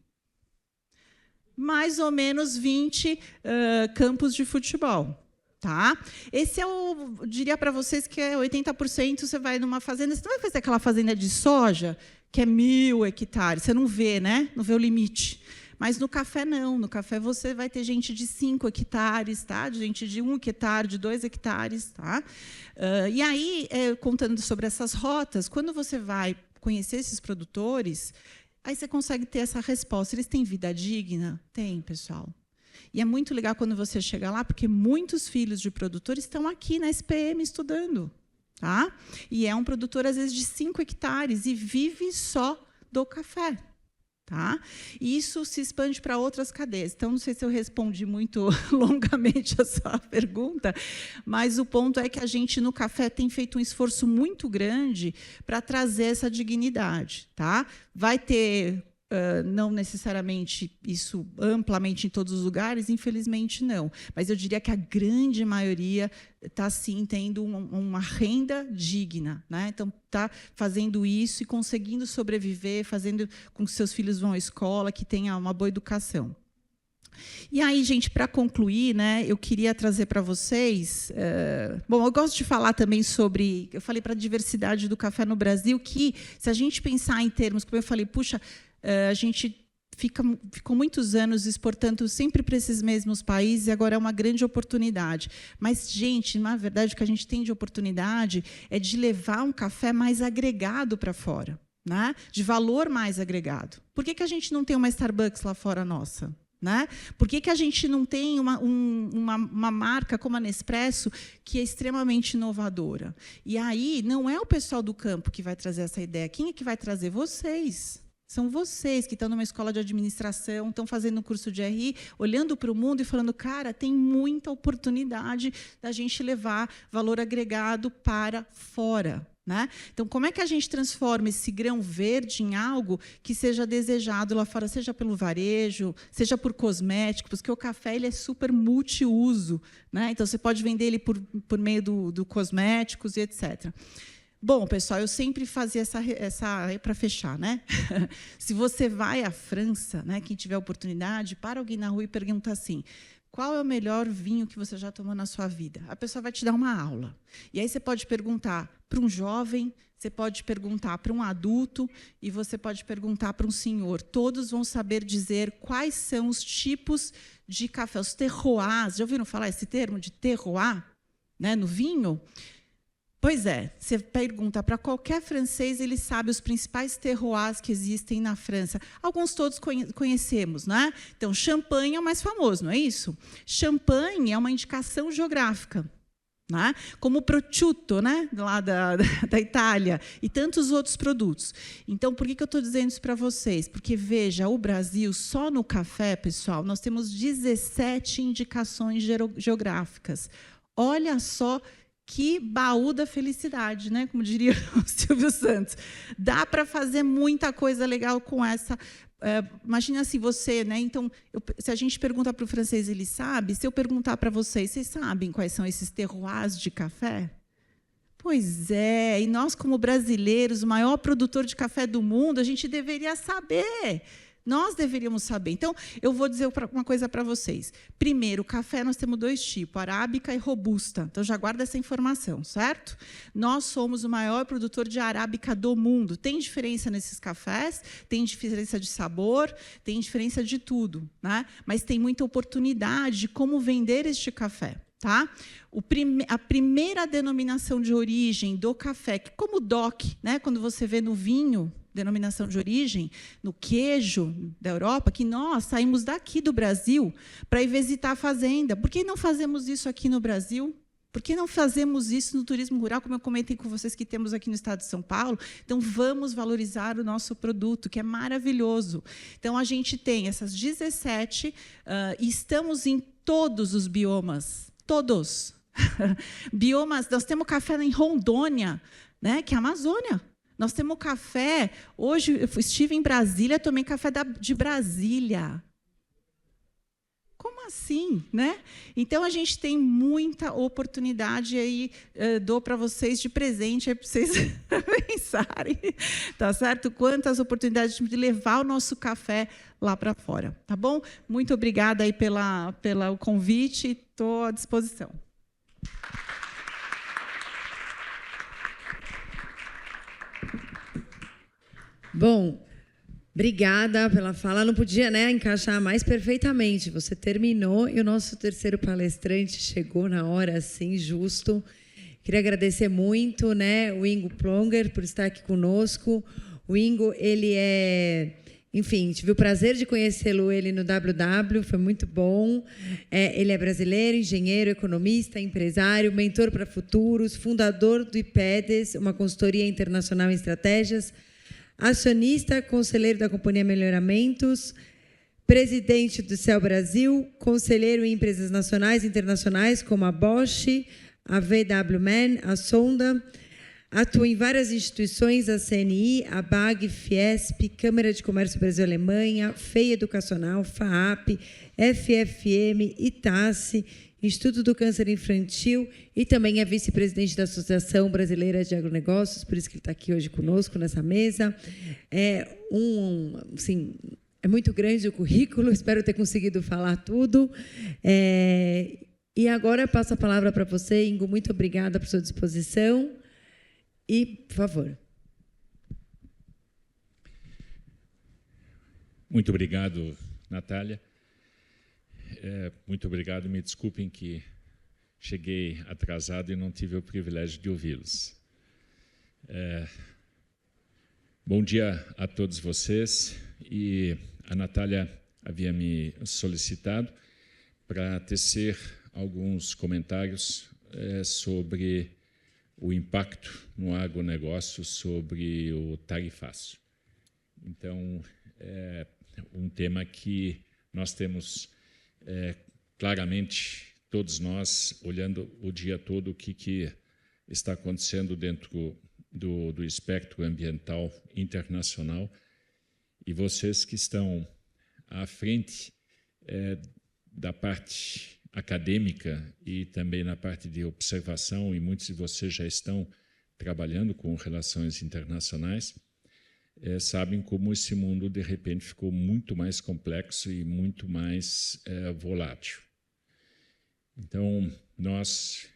Mais ou menos 20 campos de futebol. Tá? Esse eu diria para vocês que é 80%. Você vai numa fazenda, você não vai fazer aquela fazenda de soja que é 1.000 hectares, você não vê, né? Não vê o limite. Mas no café não, no café você vai ter gente de 5 hectares, tá? Gente de 1 hectare, de 2 hectares, tá? E aí, contando sobre essas rotas, quando você vai conhecer esses produtores, aí você consegue ter essa resposta. Eles têm vida digna? Tem, pessoal. E é muito legal quando você chega lá, porque muitos filhos de produtores estão aqui na SPM estudando. Tá? E é um produtor, às vezes, de 5 hectares e vive só do café. Tá? E isso se expande para outras cadeias. Então, não sei se eu respondi muito longamente a sua pergunta, mas o ponto é que a gente, no café, tem feito um esforço muito grande para trazer essa dignidade. Tá? Vai ter não necessariamente isso amplamente em todos os lugares, infelizmente não. Mas eu diria que a grande maioria está, sim, tendo uma renda digna, né? Então, está fazendo isso e conseguindo sobreviver, fazendo com que seus filhos vão à escola, que tenha uma boa educação. E aí, gente, para concluir, né, eu queria trazer para vocês... bom, eu gosto de falar também sobre... Eu falei para a diversidade do café no Brasil, que, se a gente pensar em termos, como eu falei, puxa, a gente ficou muitos anos exportando sempre para esses mesmos países, e agora é uma grande oportunidade. Mas, gente, na verdade, o que a gente tem de oportunidade é de levar um café mais agregado para fora, né? De valor mais agregado. Por que a gente não tem uma Starbucks lá fora nossa? Né? Por que a gente não tem uma marca como a Nespresso, que é extremamente inovadora? E aí, não é o pessoal do campo que vai trazer essa ideia. Quem é que vai trazer? Vocês. São vocês que estão numa escola de administração, estão fazendo um curso de RI, olhando para o mundo e falando, cara, tem muita oportunidade da gente levar valor agregado para fora. Né? Então, como é que a gente transforma esse grão verde em algo que seja desejado lá fora, seja pelo varejo, seja por cosméticos, porque o café ele é super multiuso, né? Então, você pode vender ele por meio do cosméticos e etc. Bom, pessoal, eu sempre fazia essa para fechar, né? Se você vai à França, né, quem tiver oportunidade, para alguém na rua e pergunta assim: qual é o melhor vinho que você já tomou na sua vida? A pessoa vai te dar uma aula. E aí você pode perguntar para um jovem, você pode perguntar para um adulto e você pode perguntar para um senhor. Todos vão saber dizer quais são os tipos de café, os terroirs. Já ouviram falar esse termo de terroir, né, no vinho? Pois é, você pergunta para qualquer francês, ele sabe os principais terroirs que existem na França. Alguns todos conhecemos, né? Então, champanhe é o mais famoso, não é isso? Champanhe é uma indicação geográfica, né? Como o prosciutto, né? Lá da Itália, e tantos outros produtos. Então, por que eu estou dizendo isso para vocês? Porque, veja, o Brasil, só no café, pessoal, nós temos 17 indicações geográficas. Olha só que baú da felicidade, né? Como diria o Silvio Santos. Dá para fazer muita coisa legal com essa. Imagina assim, você, né? Então, se a gente pergunta para o francês, ele sabe. Se eu perguntar para vocês sabem quais são esses terroirs de café? Pois é, e nós, como brasileiros, o maior produtor de café do mundo, a gente deveria saber. Nós deveríamos saber. Então, eu vou dizer uma coisa para vocês. Primeiro, o café nós temos 2 tipos, arábica e robusta. Então, já guarda essa informação, certo? Nós somos o maior produtor de arábica do mundo. Tem diferença nesses cafés, tem diferença de sabor, tem diferença de tudo, né? Mas tem muita oportunidade de como vender este café. Tá? A primeira denominação de origem do café, que como DOC, né? Quando você vê no vinho, denominação de origem, no queijo da Europa, que nós saímos daqui do Brasil para ir visitar a fazenda. Por que não fazemos isso aqui no Brasil? Por que não fazemos isso no turismo rural, como eu comentei com vocês que temos aqui no estado de São Paulo? Então, vamos valorizar o nosso produto, que é maravilhoso. Então, a gente tem essas 17, e estamos em todos os biomas. Todos. Biomas, nós temos café em Rondônia, né, que é a Amazônia. Nós temos café. Hoje, eu estive em Brasília, tomei café de Brasília. Como assim, né? Então, a gente tem muita oportunidade aí, dou para vocês de presente, para vocês pensarem, tá certo? Quantas oportunidades de levar o nosso café lá para fora, tá bom? Muito obrigada aí pelo convite, estou à disposição. Bom, obrigada pela fala. Não podia, né, encaixar mais perfeitamente. Você terminou e o nosso terceiro palestrante chegou na hora, assim, justo. Queria agradecer muito, né, o Ingo Plonger por estar aqui conosco. O Ingo, ele enfim, tive o prazer de conhecê-lo ele no WW, foi muito bom. Ele é brasileiro, engenheiro, economista, empresário, mentor para futuros, fundador do IPEDES, uma consultoria internacional em estratégias, acionista, conselheiro da Companhia Melhoramentos, presidente do Cell Brasil, conselheiro em empresas nacionais e internacionais como a Bosch, a VW Man, a Sonda, Atua em várias instituições, a CNI, a BAG, Fiesp, Câmara de Comércio Brasil-Alemanha, FEI Educacional, FAAP, FFM, ITASSE, Instituto do Câncer Infantil, e também é vice-presidente da Associação Brasileira de Agronegócios, por isso que ele está aqui hoje conosco nessa mesa. Assim, é muito grande o currículo, espero ter conseguido falar tudo. E agora eu passo a palavra para você, Ingo, muito obrigada por sua disposição. E, por favor. Muito obrigado, Natália. Muito obrigado. Me desculpem que cheguei atrasado e não tive o privilégio de ouvi-los. Bom dia a todos vocês. E a Natália havia me solicitado para tecer alguns comentários sobre o impacto no agronegócio sobre o tarifaço. Então, é um tema que nós temos claramente, todos nós, olhando o dia todo o que está acontecendo dentro do espectro ambiental internacional, e vocês que estão à frente da parte acadêmica e também na parte de observação, e muitos de vocês já estão trabalhando com relações internacionais, sabem como esse mundo, de repente, ficou muito mais complexo e muito mais volátil. Então, nós,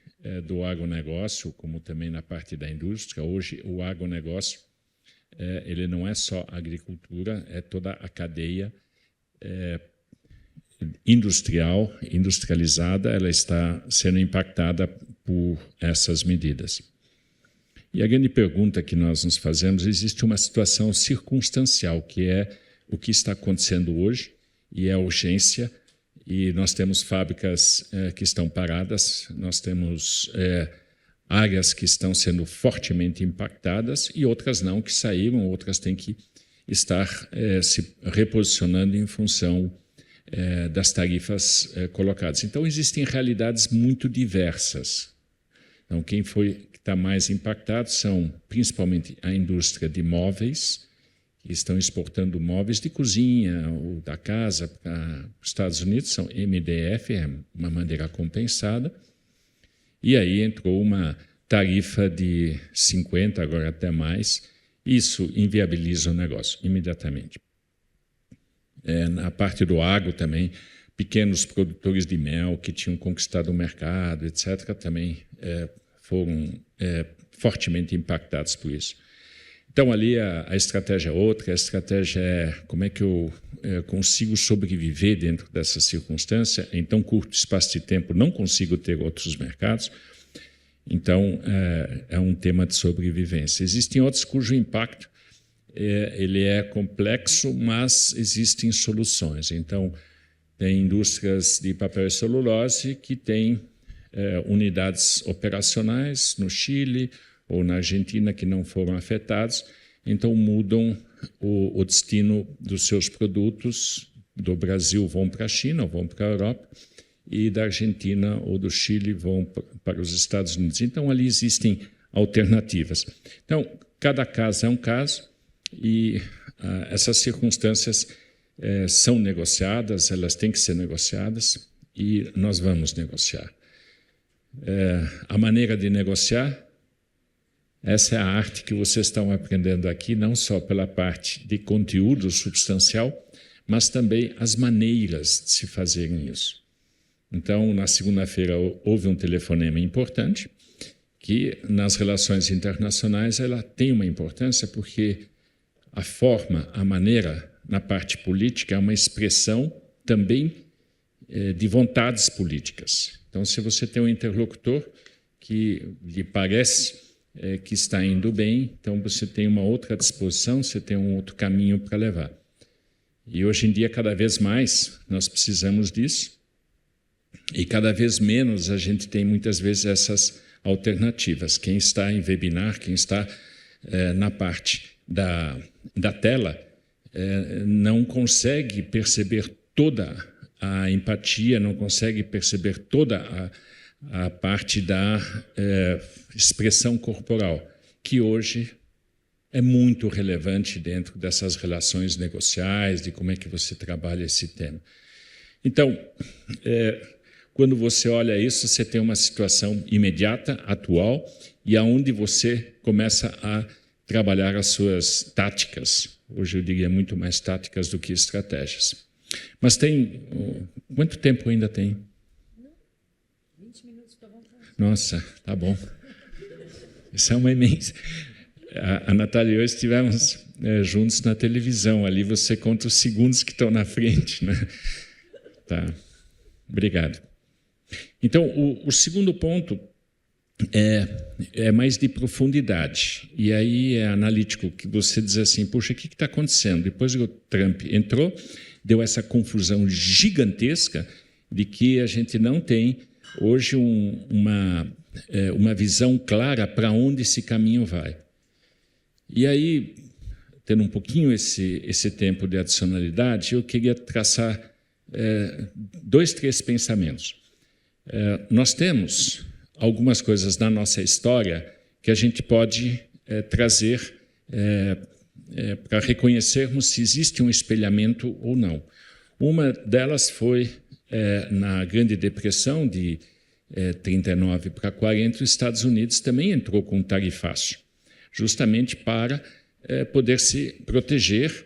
do agronegócio, como também na parte da indústria, hoje o agronegócio, ele não é só agricultura, é toda a cadeia industrializada, ela está sendo impactada por essas medidas. E a grande pergunta que nós nos fazemos, existe uma situação circunstancial, que é o que está acontecendo hoje, e é a urgência, e nós temos fábricas que estão paradas, nós temos áreas que estão sendo fortemente impactadas, e outras não, que saíram, outras têm que estar se reposicionando em função das tarifas colocadas. Então, existem realidades muito diversas. Então, quem está mais impactado são, principalmente, a indústria de móveis, que estão exportando móveis de cozinha ou da casa para os Estados Unidos, são MDF, é uma maneira compensada, e aí entrou uma tarifa de 50%, agora até mais, isso inviabiliza o negócio imediatamente. Na parte do agro também, pequenos produtores de mel que tinham conquistado o mercado, etc., também foram fortemente impactados por isso. Então, ali a estratégia é outra, a estratégia é como é que eu consigo sobreviver dentro dessa circunstância, em tão curto espaço de tempo não consigo ter outros mercados, então é um tema de sobrevivência. Existem outros cujo impacto ele é complexo, mas existem soluções. Então, tem indústrias de papel e celulose que têm unidades operacionais no Chile ou na Argentina que não foram afetados, então mudam o destino dos seus produtos, do Brasil vão para a China ou vão para a Europa, e da Argentina ou do Chile vão para os Estados Unidos. Então, ali existem alternativas. Então, cada caso é um caso, e essas circunstâncias são negociadas, elas têm que ser negociadas, e nós vamos negociar. A maneira de negociar, essa é a arte que vocês estão aprendendo aqui, não só pela parte de conteúdo substancial, mas também as maneiras de se fazerem isso. Então, na segunda-feira, houve um telefonema importante, que nas relações internacionais ela tem uma importância, porque a forma, a maneira, na parte política, é uma expressão também de vontades políticas. Então, se você tem um interlocutor que lhe parece que está indo bem, então você tem uma outra disposição, você tem um outro caminho para levar. E hoje em dia, cada vez mais, nós precisamos disso, e cada vez menos a gente tem, muitas vezes, essas alternativas. Quem está em webinar, quem está na parte da tela, não consegue perceber toda a empatia, não consegue perceber toda a parte da expressão corporal. que hoje é muito relevante dentro dessas relações negociais, de como é que você trabalha esse tema. Então, quando você olha isso, você tem uma situação imediata, atual, e aonde você começa a trabalhar as suas táticas. Hoje eu diria muito mais táticas do que estratégias. Mas tem... Quanto tempo ainda tem? 20 minutos para vontade. Nossa, tá bom. Isso é uma imensa... A Natália e eu estivemos juntos na televisão. Ali você conta os segundos que estão na frente, né? Tá. Obrigado. Então, o segundo ponto é mais de profundidade. E aí é analítico, que você diz assim, poxa, o que está acontecendo? Depois que o Trump entrou, deu essa confusão gigantesca de que a gente não tem hoje uma visão clara para onde esse caminho vai. E aí, tendo um pouquinho esse tempo de adicionalidade, eu queria traçar 2, 3 pensamentos. Nós temos algumas coisas na nossa história que a gente pode trazer para reconhecermos se existe um espelhamento ou não. Uma delas foi na Grande Depressão de 39 para 40, os Estados Unidos também entrou com um tarifaço, justamente para poder se proteger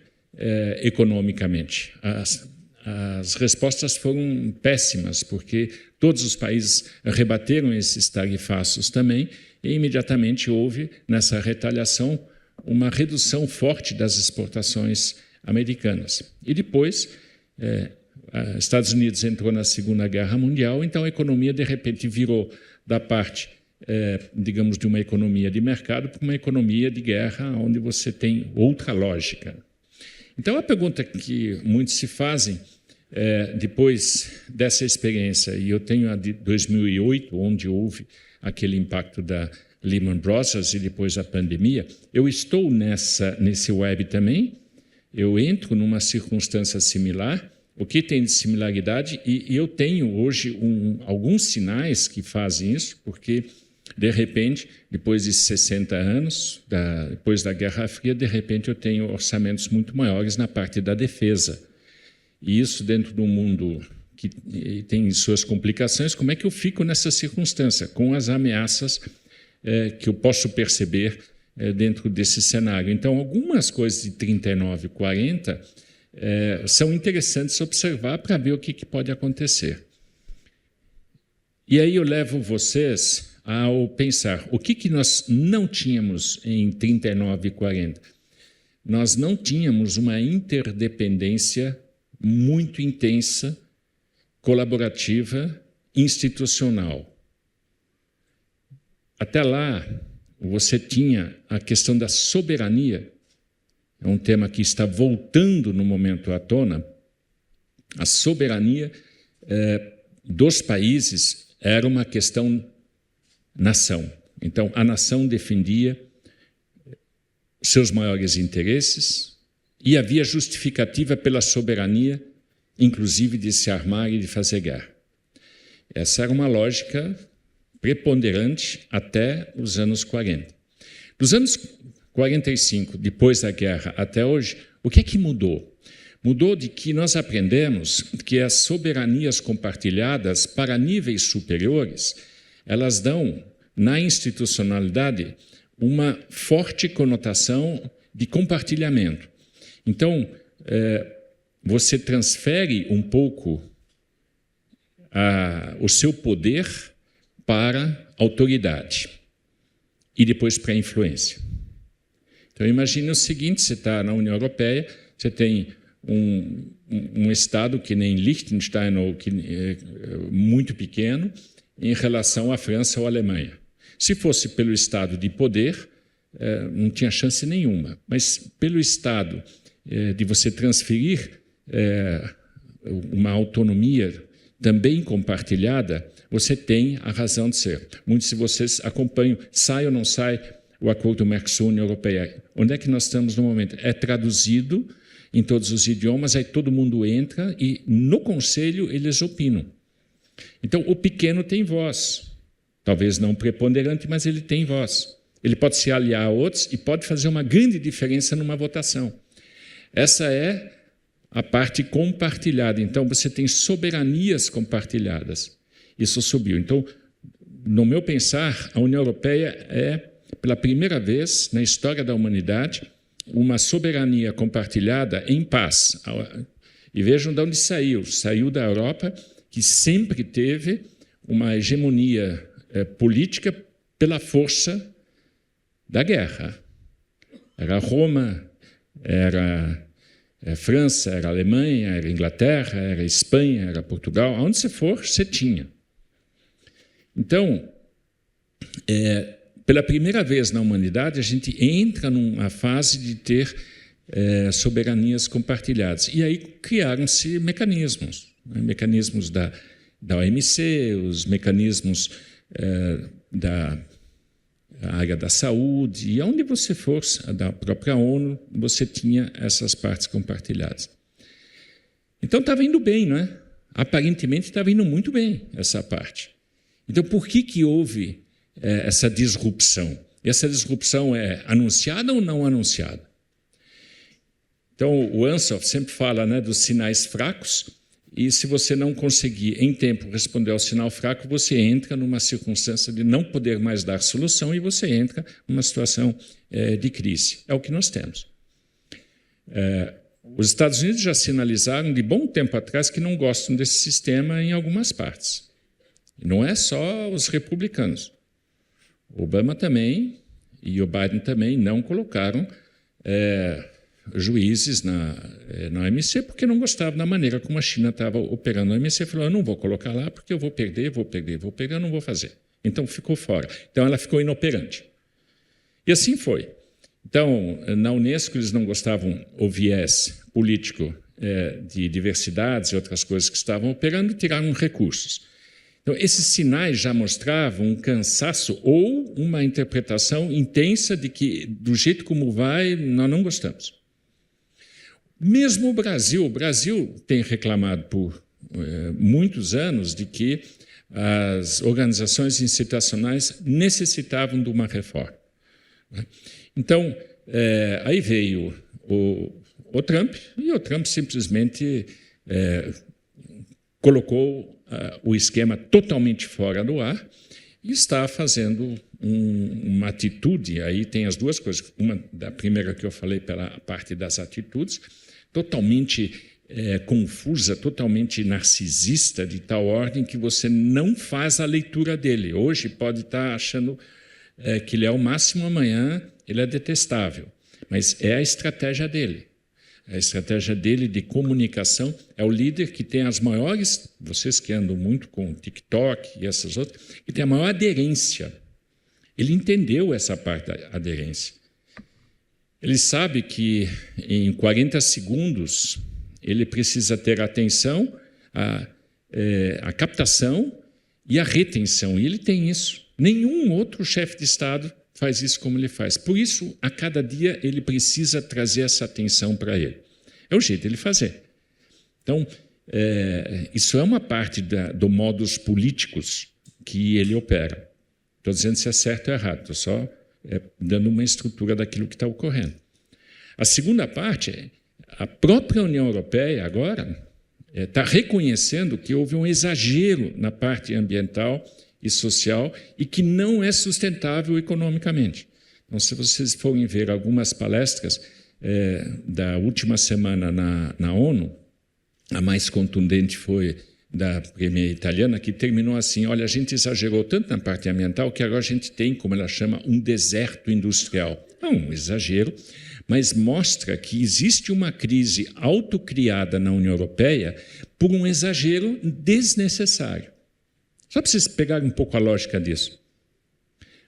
economicamente. As respostas foram péssimas, porque todos os países rebateram esses tarifaços também, e imediatamente houve, nessa retaliação, uma redução forte das exportações americanas. E depois, Estados Unidos entrou na Segunda Guerra Mundial, então a economia, de repente, virou da parte, digamos, de uma economia de mercado para uma economia de guerra, onde você tem outra lógica. Então, a pergunta que muitos se fazem, depois dessa experiência, e eu tenho a de 2008, onde houve aquele impacto da Lehman Brothers e depois a pandemia, eu estou nesse web também, eu entro numa circunstância similar, o que tem de similaridade, e eu tenho hoje alguns sinais que fazem isso, porque, de repente, depois de 60 anos, depois da Guerra Fria, de repente eu tenho orçamentos muito maiores na parte da defesa. E isso dentro de um mundo que tem suas complicações, como é que eu fico nessa circunstância, com as ameaças que eu posso perceber dentro desse cenário? Então, algumas coisas de 39 e 40 são interessantes observar para ver o que pode acontecer. E aí eu levo vocês ao pensar, o que nós não tínhamos em 39 e 40? Nós não tínhamos uma interdependência muito intensa, colaborativa, institucional. Até lá, você tinha a questão da soberania, é um tema que está voltando no momento à tona. A soberania dos países era uma questão nação. Então, a nação defendia seus maiores interesses e havia justificativa pela soberania, inclusive de se armar e de fazer guerra. Essa era uma lógica preponderante até os anos 40. Dos anos 45, depois da guerra até hoje, o que é que mudou? Mudou de que nós aprendemos que as soberanias compartilhadas para níveis superiores, elas dão, na institucionalidade, uma forte conotação de compartilhamento. Então, você transfere um pouco o seu poder para a autoridade e depois para a influência. Então, imagine o seguinte, você está na União Europeia, você tem um Estado que nem Liechtenstein, ou muito pequeno, em relação à França ou à Alemanha. Se fosse pelo Estado de poder, não tinha chance nenhuma, mas pelo Estado de você transferir uma autonomia também compartilhada, você tem a razão de ser. Muitos de vocês acompanham, sai ou não sai o acordo do Mercosul-União Europeia. Onde é que nós estamos no momento? É traduzido em todos os idiomas, aí todo mundo entra e no Conselho eles opinam. Então, o pequeno tem voz. Talvez não preponderante, mas ele tem voz. ele pode se aliar a outros e pode fazer uma grande diferença numa votação. Essa é a parte compartilhada. Então, você tem soberanias compartilhadas. Isso subiu. Então, no meu pensar, a União Europeia é, pela primeira vez na história da humanidade, uma soberania compartilhada em paz. E vejam de onde saiu. Saiu da Europa, que sempre teve uma hegemonia política pela força da guerra. Era Roma, era França, era Alemanha, era Inglaterra, era Espanha, era Portugal. Aonde você for, você tinha. Então, pela primeira vez na humanidade, a gente entra numa fase de ter soberanias compartilhadas. E aí criaram-se mecanismos, né? Mecanismos da OMC, os mecanismos da área da saúde, e onde você for, da própria ONU, você tinha essas partes compartilhadas. Então, estava indo bem, não é? Aparentemente, estava indo muito bem essa parte. Então, por que houve essa disrupção? Essa disrupção é anunciada ou não anunciada? Então, o Ansoff sempre fala, né, dos sinais fracos, e se você não conseguir em tempo responder ao sinal fraco, você entra numa circunstância de não poder mais dar solução e você entra numa situação de crise. É o que nós temos. Os Estados Unidos já sinalizaram de bom tempo atrás que não gostam desse sistema em algumas partes. Não é só os republicanos. Obama também e o Biden também não colocaram juízes na OMC porque não gostavam da maneira como a China estava operando na OMC. Falou, eu não vou colocar lá porque eu vou perder, eu não vou fazer. Então, ficou fora. Então, ela ficou inoperante. E assim foi. Então, na Unesco, eles não gostavam o viés político de diversidades e outras coisas que estavam operando e tiraram recursos. Então, esses sinais já mostravam um cansaço ou uma interpretação intensa de que, do jeito como vai, nós não gostamos. Mesmo o Brasil tem reclamado por muitos anos de que as organizações incitacionais necessitavam de uma reforma. Então, aí veio o Trump, e o Trump simplesmente colocou o esquema totalmente fora do ar e está fazendo uma atitude, aí tem as duas coisas, uma da primeira que eu falei pela parte das atitudes, totalmente confusa, totalmente narcisista, de tal ordem que você não faz a leitura dele. Hoje pode estar achando que ele é o máximo, amanhã ele é detestável, mas é a estratégia dele. A estratégia dele de comunicação é o líder que tem as maiores, vocês que andam muito com o TikTok e essas outras, que tem a maior aderência. Ele entendeu essa parte da aderência. Ele sabe que em 40 segundos ele precisa ter a atenção, a captação e a retenção. E ele tem isso. Nenhum outro chefe de Estado faz isso como ele faz. Por isso, a cada dia, ele precisa trazer essa atenção para ele. É o jeito de ele fazer. Então, isso é uma parte do modus políticos que ele opera. Estou dizendo se é certo ou errado, estou só dando uma estrutura daquilo que está ocorrendo. A segunda parte, a própria União Europeia agora está reconhecendo que houve um exagero na parte ambiental e social e que não é sustentável economicamente. Então, se vocês forem ver algumas palestras da última semana na ONU, a mais contundente foi da premier italiana, que terminou assim, olha, a gente exagerou tanto na parte ambiental que agora a gente tem, como ela chama, um deserto industrial. É um exagero, mas mostra que existe uma crise autocriada na União Europeia por um exagero desnecessário. Só para vocês pegarem um pouco a lógica disso.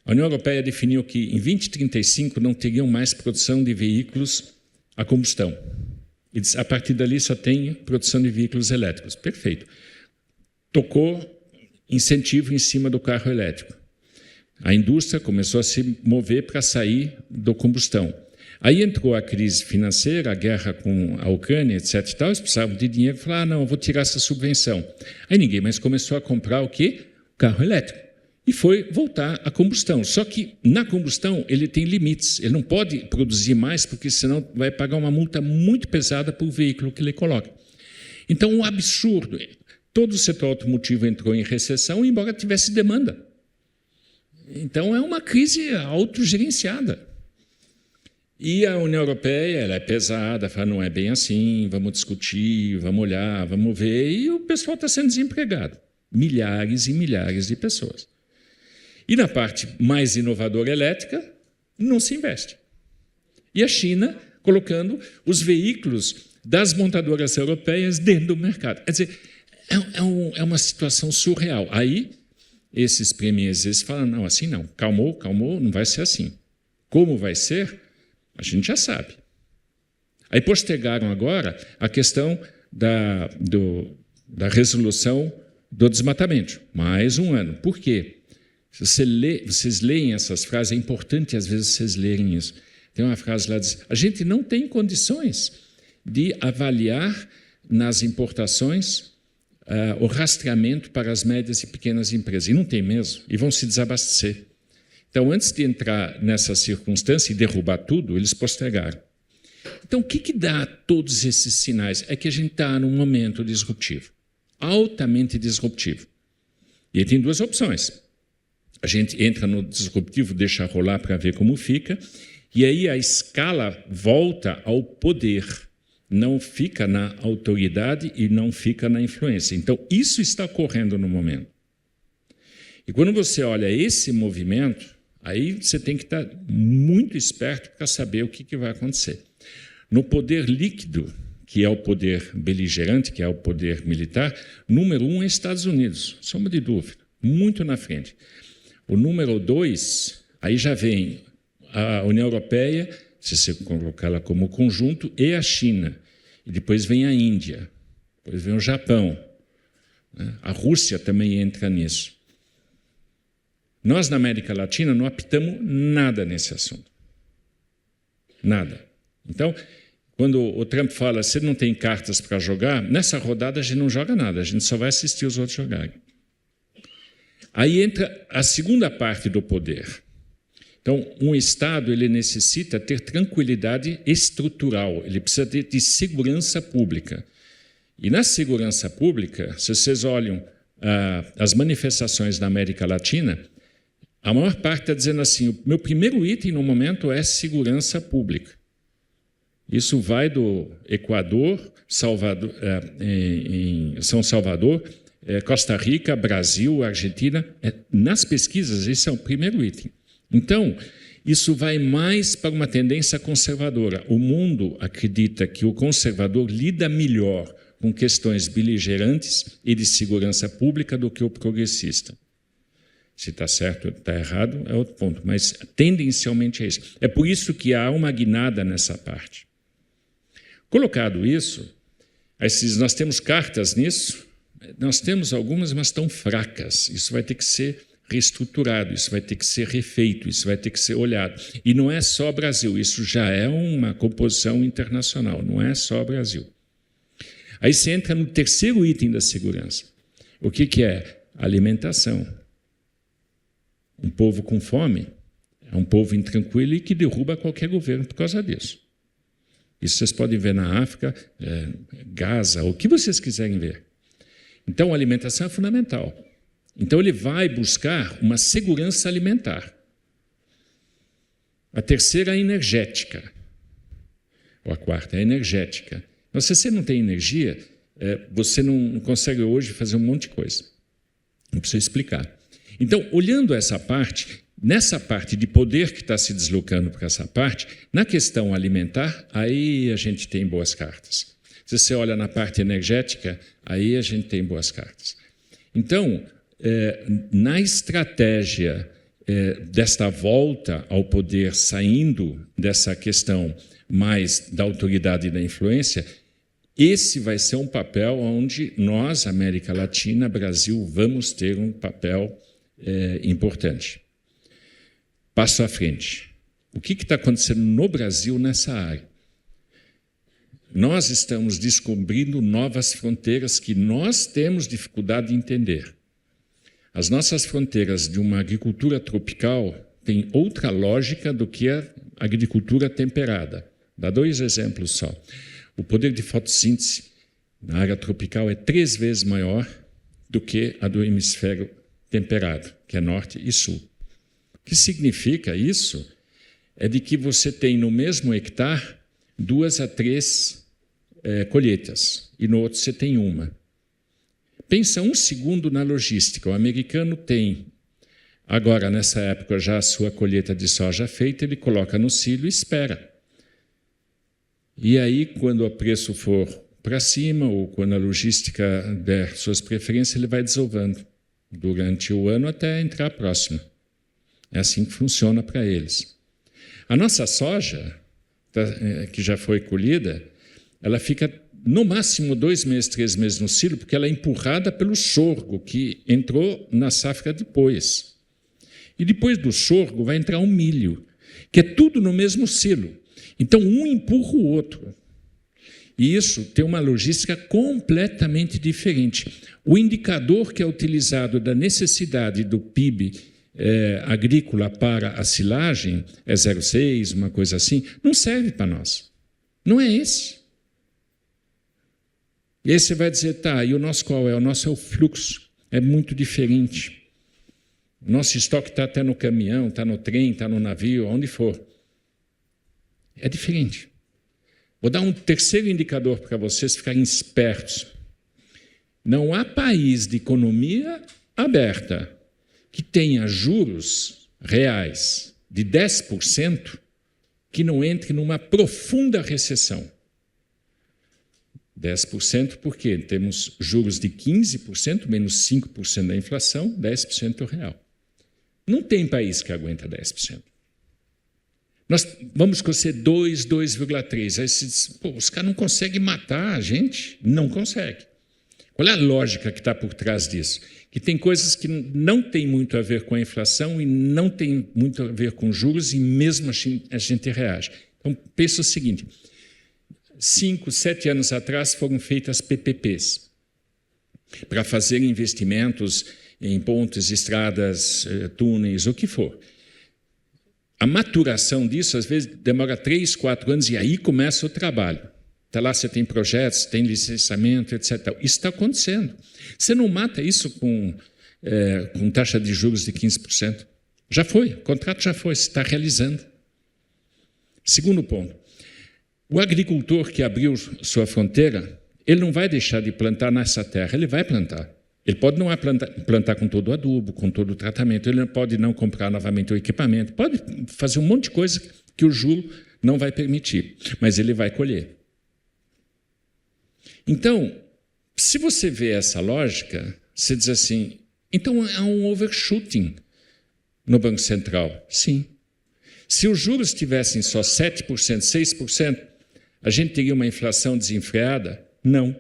A União Europeia definiu que em 2035 não teriam mais produção de veículos a combustão. E a partir dali só tem produção de veículos elétricos. Perfeito. Tocou incentivo em cima do carro elétrico. A indústria começou a se mover para sair do combustão. Aí entrou a crise financeira, a guerra com a Ucrânia, etc. E tal, eles precisavam de dinheiro e falaram, não, eu vou tirar essa subvenção. Aí ninguém mais começou a comprar o quê? O carro elétrico. e foi voltar à combustão. Só que, na combustão, ele tem limites. Ele não pode produzir mais, porque senão vai pagar uma multa muito pesada por veículo que ele coloca. Então, um absurdo. Todo o setor automotivo entrou em recessão, embora tivesse demanda. Então, é uma crise autogerenciada. E a União Europeia, ela é pesada, fala, não é bem assim, vamos discutir, vamos olhar, vamos ver, e o pessoal está sendo desempregado. Milhares e milhares de pessoas. E na parte mais inovadora elétrica, não se investe. E a China colocando os veículos das montadoras europeias dentro do mercado. Quer dizer, é uma situação surreal. Aí, esses premiers falam, não, assim não, calmou, não vai ser assim. Como vai ser? A gente já sabe. Aí postergaram agora a questão da resolução do desmatamento. Mais um ano. Por quê? Se vocês leem essas frases, é importante às vezes vocês lerem isso. Tem uma frase lá que diz, a gente não tem condições de avaliar nas importações o rastreamento para as médias e pequenas empresas. E não tem mesmo, e vão se desabastecer. Então, antes de entrar nessa circunstância e derrubar tudo, eles postergaram. Então, o que dá todos esses sinais? É que a gente está num momento disruptivo, altamente disruptivo. E aí tem duas opções. A gente entra no disruptivo, deixa rolar para ver como fica, e aí a escala volta ao poder, não fica na autoridade e não fica na influência. Então, isso está ocorrendo no momento. E quando você olha esse movimento, aí você tem que estar muito esperto para saber o que vai acontecer. No poder líquido, que é o poder beligerante, que é o poder militar, número 1 é Estados Unidos, sombra de dúvida, muito na frente. O número 2, aí já vem a União Europeia, se você colocar ela como conjunto, e a China. E depois vem a Índia, depois vem o Japão. A Rússia também entra nisso. Nós, na América Latina, não apitamos nada nesse assunto. Nada. Então, quando o Trump fala, você não tem cartas para jogar, nessa rodada a gente não joga nada, a gente só vai assistir os outros jogarem. Aí entra a segunda parte do poder. Então, um Estado ele necessita ter tranquilidade estrutural, ele precisa de segurança pública. E na segurança pública, se vocês olham as manifestações na América Latina, a maior parte está dizendo assim, o meu primeiro item no momento é segurança pública. Isso vai do Equador, em São Salvador, Costa Rica, Brasil, Argentina. Nas pesquisas, esse é o primeiro item. Então, isso vai mais para uma tendência conservadora. O mundo acredita que o conservador lida melhor com questões beligerantes e de segurança pública do que o progressista. Se está certo ou está errado, é outro ponto, mas tendencialmente é isso. É por isso que há uma guinada nessa parte. Colocado isso, nós temos cartas nisso, nós temos algumas, mas estão fracas. Isso vai ter que ser reestruturado, isso vai ter que ser refeito, isso vai ter que ser olhado. E não é só Brasil, isso já é uma composição internacional, não é só Brasil. Aí você entra no terceiro item da segurança. O que é? Alimentação. Um povo com fome é um povo intranquilo e que derruba qualquer governo por causa disso. Isso vocês podem ver na África, Gaza, o que vocês quiserem ver. Então, a alimentação é fundamental. Então, ele vai buscar uma segurança alimentar. A terceira é a energética. Ou a quarta é a energética. Então, se você não tem energia, você não consegue hoje fazer um monte de coisa. Não precisa explicar. Então, olhando essa parte, nessa parte de poder que está se deslocando para essa parte, na questão alimentar, aí a gente tem boas cartas. Se você olha na parte energética, aí a gente tem boas cartas. Então, na estratégia desta volta ao poder, saindo dessa questão mais da autoridade e da influência, esse vai ser um papel onde nós, América Latina, Brasil, vamos ter um papel importante. Passo à frente. O que está acontecendo no Brasil nessa área? Nós estamos descobrindo novas fronteiras que nós temos dificuldade de entender. As nossas fronteiras de uma agricultura tropical têm outra lógica do que a agricultura temperada. Dá 2 exemplos só. O poder de fotossíntese na área tropical é 3 vezes maior do que a do hemisfério temperado, que é norte e sul. O que significa isso é de que você tem no mesmo hectare 2 a 3 colheitas, e no outro você tem uma. Pensa um segundo na logística. O americano tem, agora nessa época, já a sua colheita de soja feita, ele coloca no silo e espera. E aí, quando o preço for para cima, ou quando a logística der suas preferências, ele vai desovando durante o ano até entrar a próxima. É assim que funciona para eles. A nossa soja, que já foi colhida, ela fica no máximo 2 meses, 3 meses no silo, porque ela é empurrada pelo sorgo, que entrou na safra depois. E depois do sorgo vai entrar um milho, que é tudo no mesmo silo. Então, um empurra o outro. E isso tem uma logística completamente diferente. O indicador que é utilizado da necessidade do PIB agrícola para a silagem é 0,6, uma coisa assim, não serve para nós. Não é esse. E aí você vai dizer, tá, e o nosso qual é? O nosso é o fluxo. É muito diferente. Nosso estoque está até no caminhão, está no trem, está no navio, onde for. É diferente. Vou dar um terceiro indicador para vocês ficarem espertos. Não há país de economia aberta que tenha juros reais de 10% que não entre numa profunda recessão. 10% porque temos juros de 15%, menos 5% da inflação, 10% real. Não tem país que aguenta 10%. Nós vamos conhecer 2, 2,3. Aí você diz, pô, os caras não conseguem matar a gente? Não consegue. Qual é a lógica que está por trás disso? Que tem coisas que não têm muito a ver com a inflação e não tem muito a ver com juros e mesmo assim a gente reage. Então, pensa o seguinte, 5, 7 anos atrás foram feitas PPPs para fazer investimentos em pontes, estradas, túneis, o que for. A maturação disso, às vezes, demora 3, 4 anos e aí começa o trabalho. Até lá você tem projetos, tem licenciamento, etc. Isso está acontecendo. Você não mata isso com taxa de juros de 15%. Já foi, o contrato já foi, você está realizando. Segundo ponto, o agricultor que abriu sua fronteira, ele não vai deixar de plantar nessa terra, ele vai plantar. Ele pode não plantar com todo o adubo, com todo o tratamento, ele pode não comprar novamente o equipamento, pode fazer um monte de coisa que o juro não vai permitir, mas ele vai colher. Então, se você vê essa lógica, você diz assim, então há um overshooting no Banco Central. Sim. Se os juros tivessem só 7%, 6%, a gente teria uma inflação desenfreada? Não.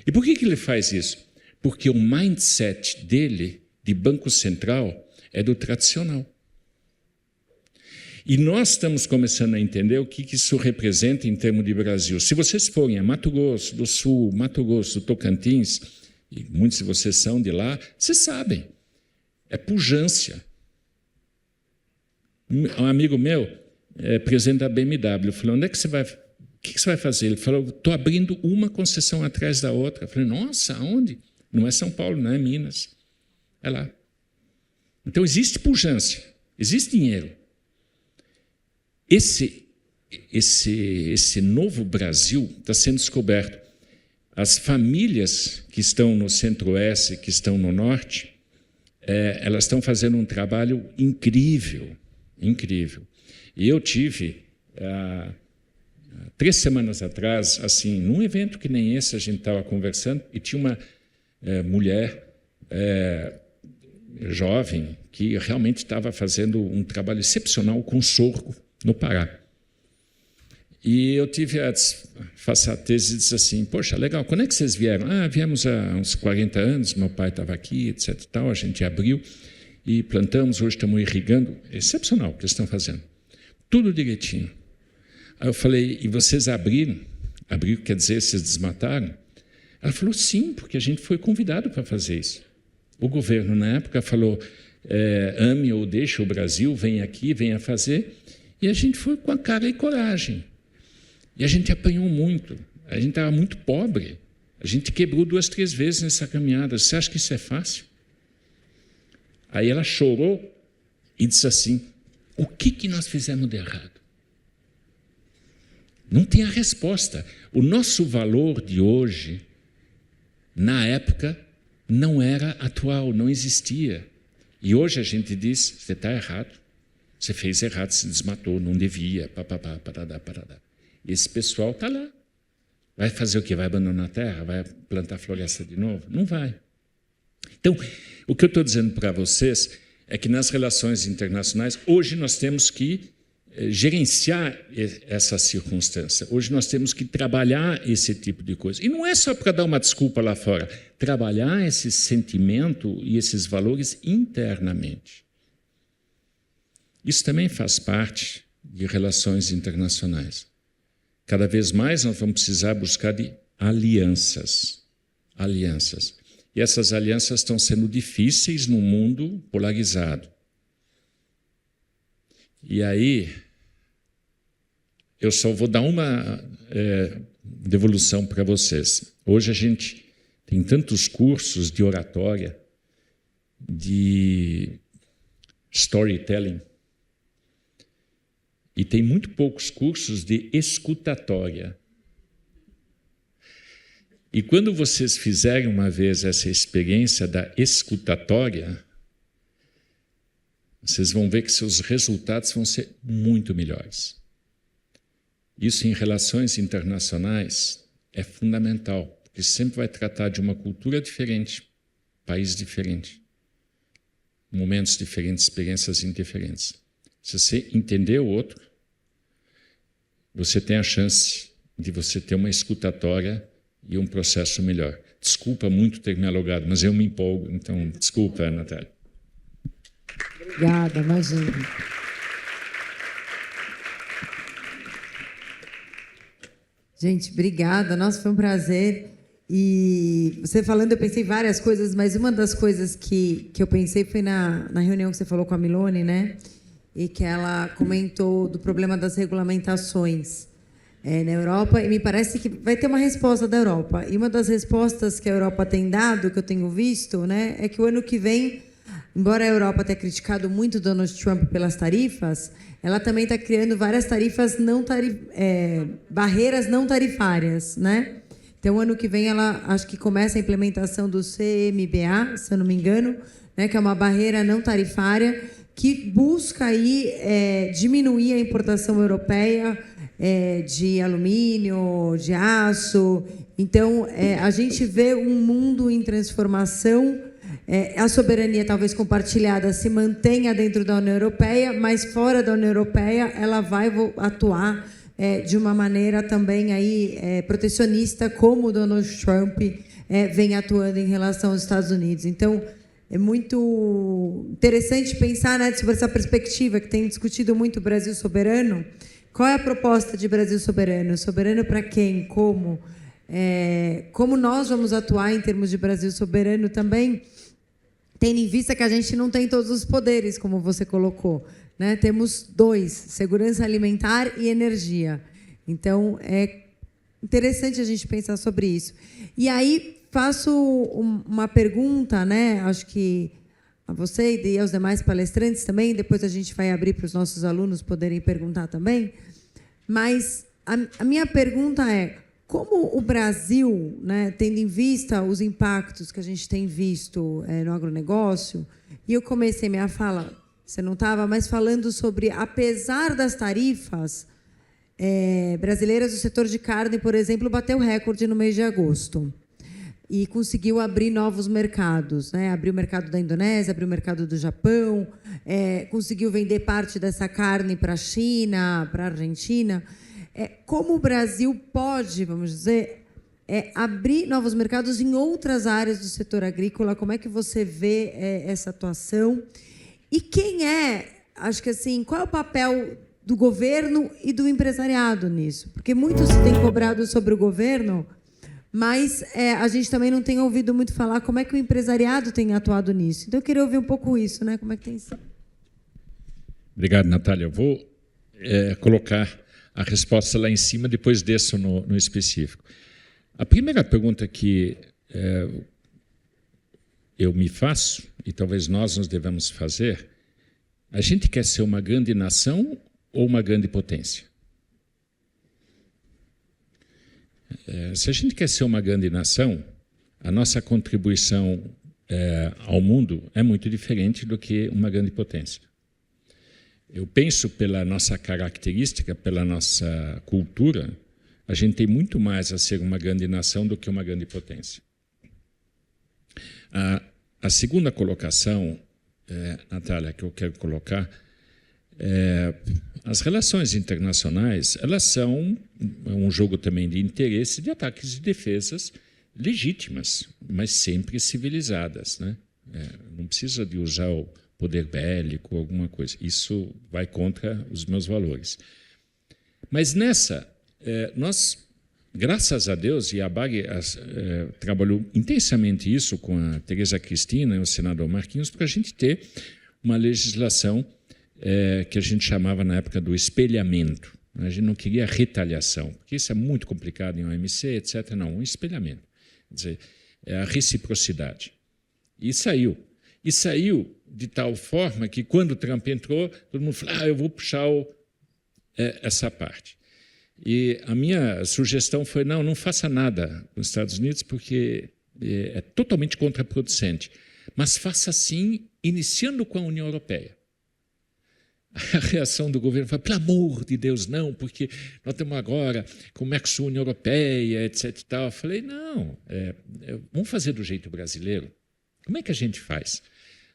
E por que ele faz isso? Porque o mindset dele, de Banco Central, é do tradicional. E nós estamos começando a entender o que isso representa em termos de Brasil. Se vocês forem a Mato Grosso do Sul, Mato Grosso do Tocantins, e muitos de vocês são de lá, vocês sabem, é pujança. Um amigo meu, presidente da BMW, falou, onde é que você vai... O que você vai fazer? Ele falou, estou abrindo uma concessão atrás da outra. Eu falei, nossa, aonde? Não é São Paulo, não é Minas. É lá. Então, existe pujança, existe dinheiro. Esse novo Brasil está sendo descoberto. As famílias que estão no Centro-Oeste, que estão no Norte, elas estão fazendo um trabalho incrível, incrível. E eu tive... 3 semanas atrás, assim, num evento que nem esse, a gente estava conversando e tinha uma mulher jovem que realmente estava fazendo um trabalho excepcional com sorgo no Pará. E eu tive a desfaçatez e disse assim, poxa, legal, quando é que vocês vieram? Viemos há uns 40 anos, meu pai estava aqui, etc. Tal, a gente abriu e plantamos, hoje estamos irrigando. É excepcional o que eles estão fazendo. Tudo direitinho. Aí eu falei, e vocês abriram? Abriu quer dizer, vocês desmataram? Ela falou, sim, porque a gente foi convidado para fazer isso. O governo, na época, falou, ame ou deixe o Brasil, venha aqui, venha fazer. E a gente foi com a cara e coragem. E a gente apanhou muito. A gente estava muito pobre. A gente quebrou 2, 3 vezes nessa caminhada. Você acha que isso é fácil? Aí ela chorou e disse assim, o que nós fizemos de errado? Não tem a resposta. O nosso valor de hoje, na época, não era atual, não existia. E hoje a gente diz, você está errado. Você fez errado, se desmatou, não devia, papapá, paradá, paradá. Esse pessoal está lá. Vai fazer o quê? Vai abandonar a terra? Vai plantar floresta de novo? Não vai. Então, o que eu estou dizendo para vocês é que nas relações internacionais, hoje nós temos que gerenciar essa circunstância. Hoje nós temos que trabalhar esse tipo de coisa. E não é só para dar uma desculpa lá fora. Trabalhar esse sentimento e esses valores internamente. Isso também faz parte de relações internacionais. Cada vez mais nós vamos precisar buscar de alianças. Alianças. E essas alianças estão sendo difíceis num mundo polarizado. E aí, eu só vou dar uma devolução para vocês. Hoje a gente tem tantos cursos de oratória, de storytelling, e tem muito poucos cursos de escutatória. E quando vocês fizerem uma vez essa experiência da escutatória, vocês vão ver que seus resultados vão ser muito melhores. Isso em relações internacionais é fundamental, porque sempre vai tratar de uma cultura diferente, país diferente, momentos diferentes, experiências indiferentes. Se você entender o outro, você tem a chance de você ter uma escutatória e um processo melhor. Desculpa muito ter me alongado, mas eu me empolgo, então desculpa, Natália. Obrigada, imagina. Gente, obrigada. Nossa, foi um prazer. E você falando, eu pensei várias coisas, mas uma das coisas que eu pensei foi na reunião que você falou com a Milone, né? E que ela comentou do problema das regulamentações na Europa, e me parece que vai ter uma resposta da Europa. E uma das respostas que a Europa tem dado, que eu tenho visto, né, é que o ano que vem, embora a Europa tenha criticado muito Donald Trump pelas tarifas, ela também está criando várias barreiras não tarifárias, né? Então, ano que vem, ela acho que começa a implementação do CMBA, se eu não me engano, né, que é uma barreira não tarifária que busca aí diminuir a importação europeia de alumínio, de aço. Então, a gente vê um mundo em transformação. A soberania, talvez compartilhada, se mantenha dentro da União Europeia, mas fora da União Europeia ela vai atuar de uma maneira também aí, protecionista, como o Donald Trump vem atuando em relação aos Estados Unidos. Então, é muito interessante pensar, né, sobre essa perspectiva que tem discutido muito o Brasil soberano. Qual é a proposta de Brasil soberano? Soberano para quem? Como? Como nós vamos atuar em termos de Brasil soberano também, tendo em vista que a gente não tem todos os poderes, como você colocou, né? Temos 2, segurança alimentar e energia. Então, é interessante a gente pensar sobre isso. E aí, faço uma pergunta, né? Acho que a você e aos demais palestrantes também, depois a gente vai abrir para os nossos alunos poderem perguntar também. Mas a minha pergunta é, como o Brasil, né, tendo em vista os impactos que a gente tem visto no agronegócio, e eu comecei minha fala, você não estava, mas falando sobre, apesar das tarifas brasileiras, o setor de carne, por exemplo, bateu recorde no mês de agosto. E conseguiu abrir novos mercados, né? Abriu o mercado da Indonésia, abriu o mercado do Japão, conseguiu vender parte dessa carne para a China, para a Argentina. Como o Brasil pode, vamos dizer, abrir novos mercados em outras áreas do setor agrícola? Como é que você vê essa atuação? E quem acho que assim, qual é o papel do governo e do empresariado nisso? Porque muito se tem cobrado sobre o governo, mas a gente também não tem ouvido muito falar como é que o empresariado tem atuado nisso. Então, eu queria ouvir um pouco isso, né? Como é que tem sido? Obrigado, Natália. Eu vou colocar a resposta lá em cima, depois desço no específico. A primeira pergunta que eu me faço, e talvez nós nos devemos fazer, a gente quer ser uma grande nação ou uma grande potência? Se a gente quer ser uma grande nação, a nossa contribuição ao mundo é muito diferente do que uma grande potência. Eu penso, pela nossa característica, pela nossa cultura, a gente tem muito mais a ser uma grande nação do que uma grande potência. A segunda colocação, Natália, que eu quero colocar, as relações internacionais, elas são um jogo também de interesse, de ataques e defesas legítimas, mas sempre civilizadas, né? Não precisa de usar o poder bélico ou alguma coisa. Isso vai contra os meus valores. Mas nessa, nós, graças a Deus, e a BAG trabalhou intensamente isso com a Tereza Cristina e o senador Marquinhos, para a gente ter uma legislação que a gente chamava na época do espelhamento. A gente não queria retaliação, porque isso é muito complicado em OMC, etc. Não, um espelhamento. Quer dizer, a reciprocidade. E saiu. E saiu de tal forma que, quando o Trump entrou, todo mundo falou, eu vou puxar essa parte. E a minha sugestão foi, não faça nada nos Estados Unidos, porque é totalmente contraproducente. Mas faça sim, iniciando com a União Europeia. A reação do governo foi, pelo amor de Deus, não, porque nós estamos agora com o Mercosul, União Europeia, etc. E tal. Eu falei, não, vamos fazer do jeito brasileiro. Como é que a gente faz?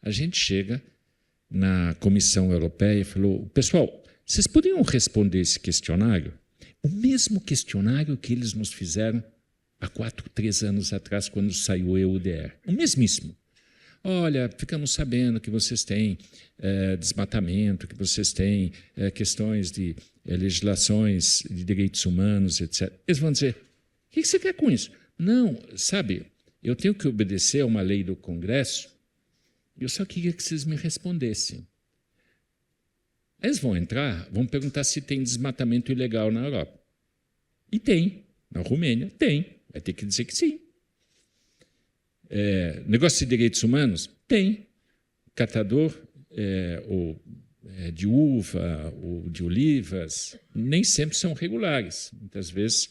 A gente chega na Comissão Europeia e falou, pessoal, vocês poderiam responder esse questionário? O mesmo questionário que eles nos fizeram há 3 anos atrás, quando saiu o EUDR. O mesmíssimo. Olha, ficamos sabendo que vocês têm desmatamento, que vocês têm questões de legislações de direitos humanos, etc. Eles vão dizer, o que você quer com isso? Não, sabe, eu tenho que obedecer a uma lei do Congresso, eu só queria que vocês me respondessem. Eles vão entrar, vão perguntar se tem desmatamento ilegal na Europa. E tem. Na Romênia, tem. Vai ter que dizer que sim. Negócio de direitos humanos? Tem. Catador de uva ou de olivas nem sempre são regulares. Muitas vezes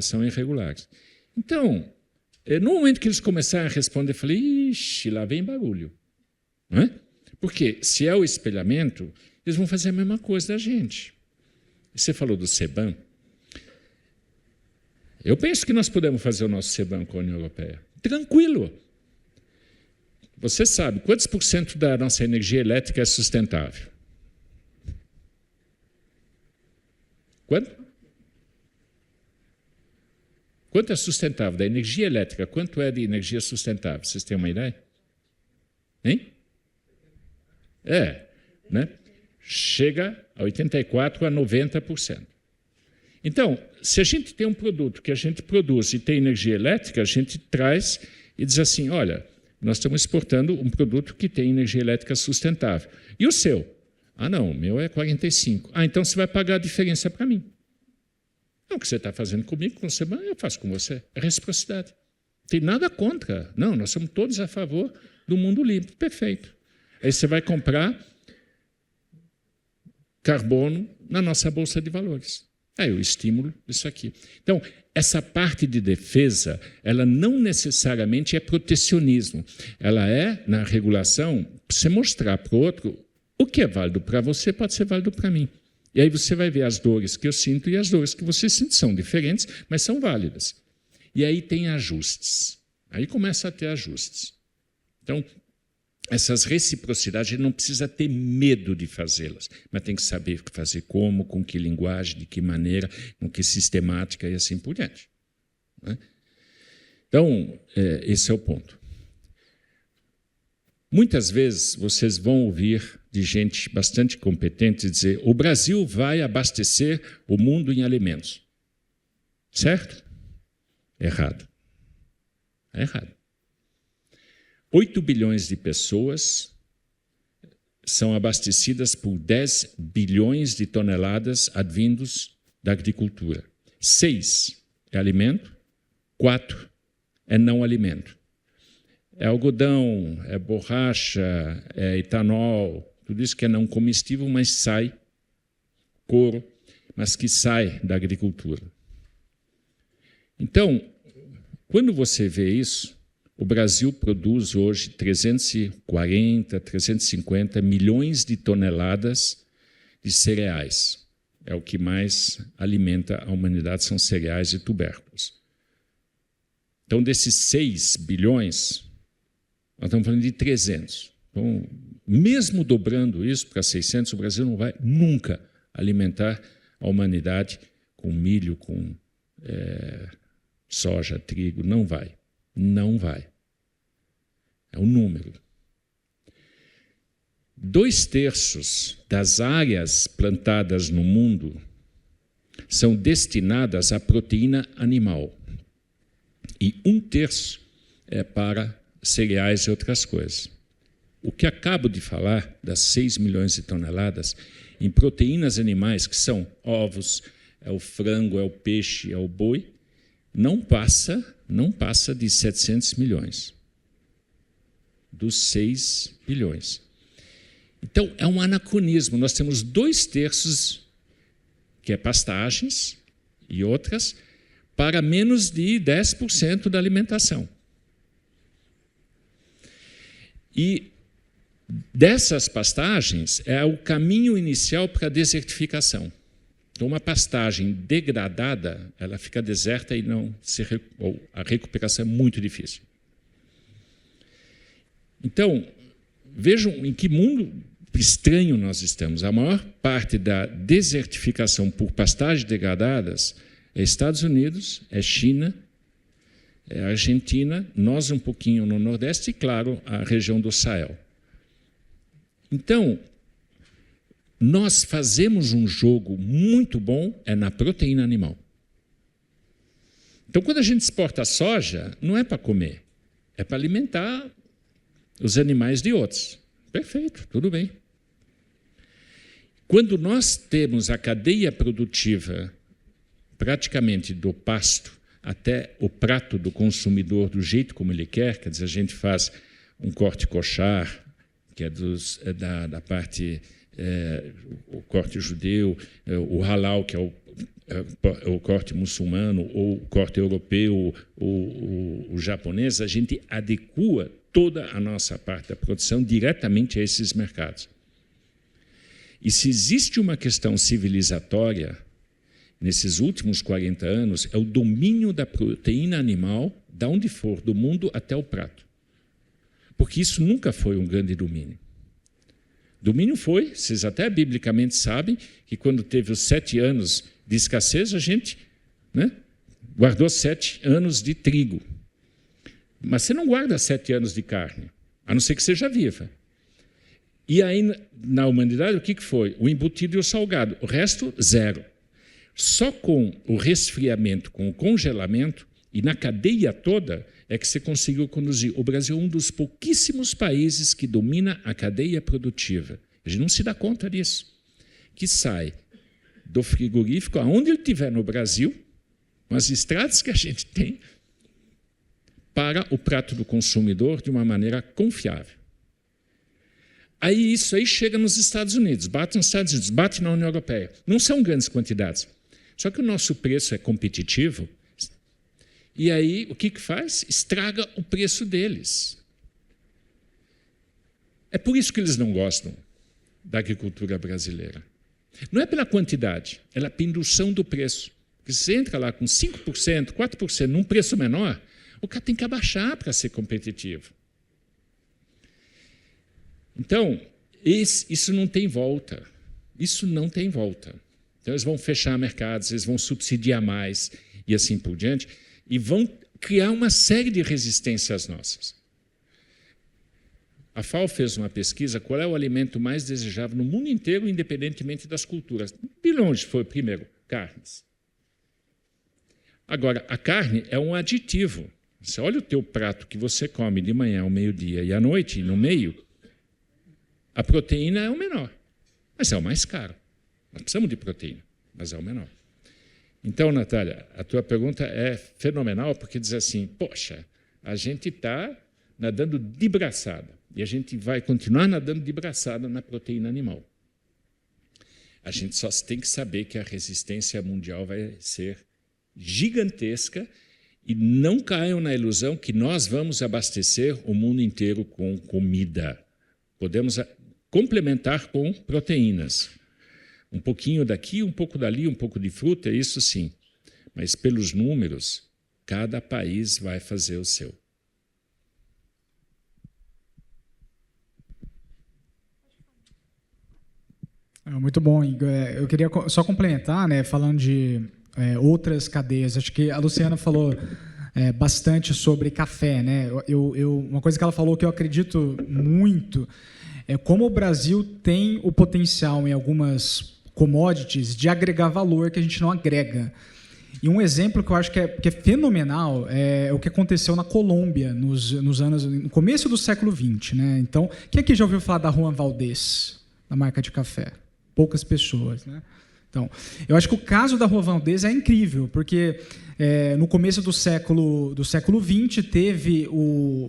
são irregulares. Então, no momento que eles começaram a responder, eu falei, ixi, lá vem barulho. Não é? Porque se é o espelhamento, eles vão fazer a mesma coisa da gente. Você falou do CBAM. Eu penso que nós podemos fazer o nosso CBAM com a União Europeia. Tranquilo. Você sabe, quantos % da nossa energia elétrica é sustentável? Quanto? Quanto é sustentável? Da energia elétrica, quanto é de energia sustentável? Vocês têm uma ideia? Hein? Né? Chega a 84% a 90%. Então, se a gente tem um produto que a gente produz e tem energia elétrica, a gente traz e diz assim, olha, nós estamos exportando um produto que tem energia elétrica sustentável. E o seu? Ah, não, o meu é 45%. Ah, então você vai pagar a diferença para mim. Não, o que você está fazendo comigo, com você, eu faço com você. É reciprocidade. Não tem nada contra. Não, nós somos todos a favor do mundo limpo. Perfeito. Aí você vai comprar carbono na nossa Bolsa de Valores. Aí o estímulo disso aqui. Então, essa parte de defesa, ela não necessariamente é protecionismo. Ela é, na regulação, para você mostrar para o outro o que é válido para você pode ser válido para mim. E aí você vai ver as dores que eu sinto e as dores que você sente. São diferentes, mas são válidas. E aí tem ajustes. Aí começa a ter ajustes. Então, essas reciprocidades, a gente não precisa ter medo de fazê-las, mas tem que saber fazer como, com que linguagem, de que maneira, com que sistemática e assim por diante. Né? Então, esse é o ponto. Muitas vezes vocês vão ouvir de gente bastante competente dizer o Brasil vai abastecer o mundo em alimentos. Certo? Errado. É errado. 8 bilhões de pessoas são abastecidas por 10 bilhões de toneladas advindos da agricultura. 6 é alimento, 4 é não alimento. É algodão, é borracha, é etanol, tudo isso que é não comestível, mas sai, couro, mas que sai da agricultura. Então, quando você vê isso, o Brasil produz hoje 340, 350 milhões de toneladas de cereais. É o que mais alimenta a humanidade, são cereais e tubérculos. Então, desses 6 bilhões, nós estamos falando de 300. Então, mesmo dobrando isso para 600, o Brasil não vai nunca alimentar a humanidade com milho, com soja, trigo. Não vai. Não vai. É um número. 2/3 das áreas plantadas no mundo são destinadas à proteína animal. E 1/3 é para cereais e outras coisas. O que acabo de falar, das 6 milhões de toneladas, em proteínas animais, que são ovos, é o frango, é o peixe, é o boi, não passa de 700 milhões. Dos 6 bilhões. Então, é um anacronismo. Nós temos 2/3, que é pastagens e outras, para menos de 10% da alimentação. E dessas pastagens é o caminho inicial para a desertificação. Então, uma pastagem degradada, ela fica deserta e a recuperação é muito difícil. Então, vejam em que mundo estranho nós estamos. A maior parte da desertificação por pastagens degradadas é Estados Unidos, é China, é Argentina, nós um pouquinho no Nordeste e, claro, a região do Sahel. Então, nós fazemos um jogo muito bom na proteína animal. Então, quando a gente exporta soja, não é para comer, é para alimentar os animais de outros. Perfeito, tudo bem. Quando nós temos a cadeia produtiva praticamente do pasto até o prato do consumidor do jeito como ele quer dizer, a gente faz um corte coxar, que é da parte, o corte judeu, o halal, que é o corte muçulmano, ou o corte europeu, o japonês, a gente adequa toda a nossa parte da produção diretamente a esses mercados. E se existe uma questão civilizatória nesses últimos 40 anos, é o domínio da proteína animal, de onde for, do mundo até o prato. Porque isso nunca foi um grande domínio. Domínio foi, vocês até biblicamente sabem, que quando teve os 7 anos de escassez, a gente guardou 7 anos de trigo. Mas você não guarda 7 anos de carne, a não ser que seja viva. E aí, na humanidade, o que foi? O embutido e o salgado. O resto, zero. Só com o resfriamento, com o congelamento, e na cadeia toda, é que você conseguiu conduzir. O Brasil é um dos pouquíssimos países que domina a cadeia produtiva. A gente não se dá conta disso. Que sai do frigorífico, aonde ele estiver no Brasil, com as estradas que a gente tem, para o prato do consumidor de uma maneira confiável. Aí isso aí chega nos Estados Unidos, bate nos Estados Unidos, bate na União Europeia. Não são grandes quantidades. Só que o nosso preço é competitivo, e aí o que faz? Estraga o preço deles. É por isso que eles não gostam da agricultura brasileira. Não é pela quantidade, é pela indução do preço. Porque se você entra lá com 5%, 4%, num preço menor, o cara tem que abaixar para ser competitivo. Então, isso não tem volta. Isso não tem volta. Então, eles vão fechar mercados, eles vão subsidiar mais e assim por diante, e vão criar uma série de resistências nossas. A FAO fez uma pesquisa, qual é o alimento mais desejável no mundo inteiro, independentemente das culturas. De longe foi o primeiro, carnes. Agora, a carne é um aditivo. Você olha o teu prato que você come de manhã, ao meio-dia e à noite, e no meio, a proteína é o menor, mas é o mais caro. Nós precisamos de proteína, mas é o menor. Então, Natália, a tua pergunta é fenomenal, porque diz assim, poxa, a gente está nadando de braçada, e a gente vai continuar nadando de braçada na proteína animal. A gente só tem que saber que a resistência mundial vai ser gigantesca e não caiam na ilusão que nós vamos abastecer o mundo inteiro com comida. Podemos complementar com proteínas. Um pouquinho daqui, um pouco dali, um pouco de fruta, isso sim. Mas pelos números, cada país vai fazer o seu. Muito bom, Igor. Eu queria só complementar, né, falando de outras cadeias. Acho que a Luciana falou bastante sobre café, né? Uma coisa que ela falou que eu acredito muito é como o Brasil tem o potencial em algumas commodities de agregar valor que a gente não agrega. E um exemplo que eu acho que é fenomenal é o que aconteceu na Colômbia no começo do século XX, né? Então, quem aqui já ouviu falar da Juan Valdez, da marca de café? Poucas pessoas, né? Então, eu acho que o caso da Juan Valdez é incrível, porque no começo do século XX teve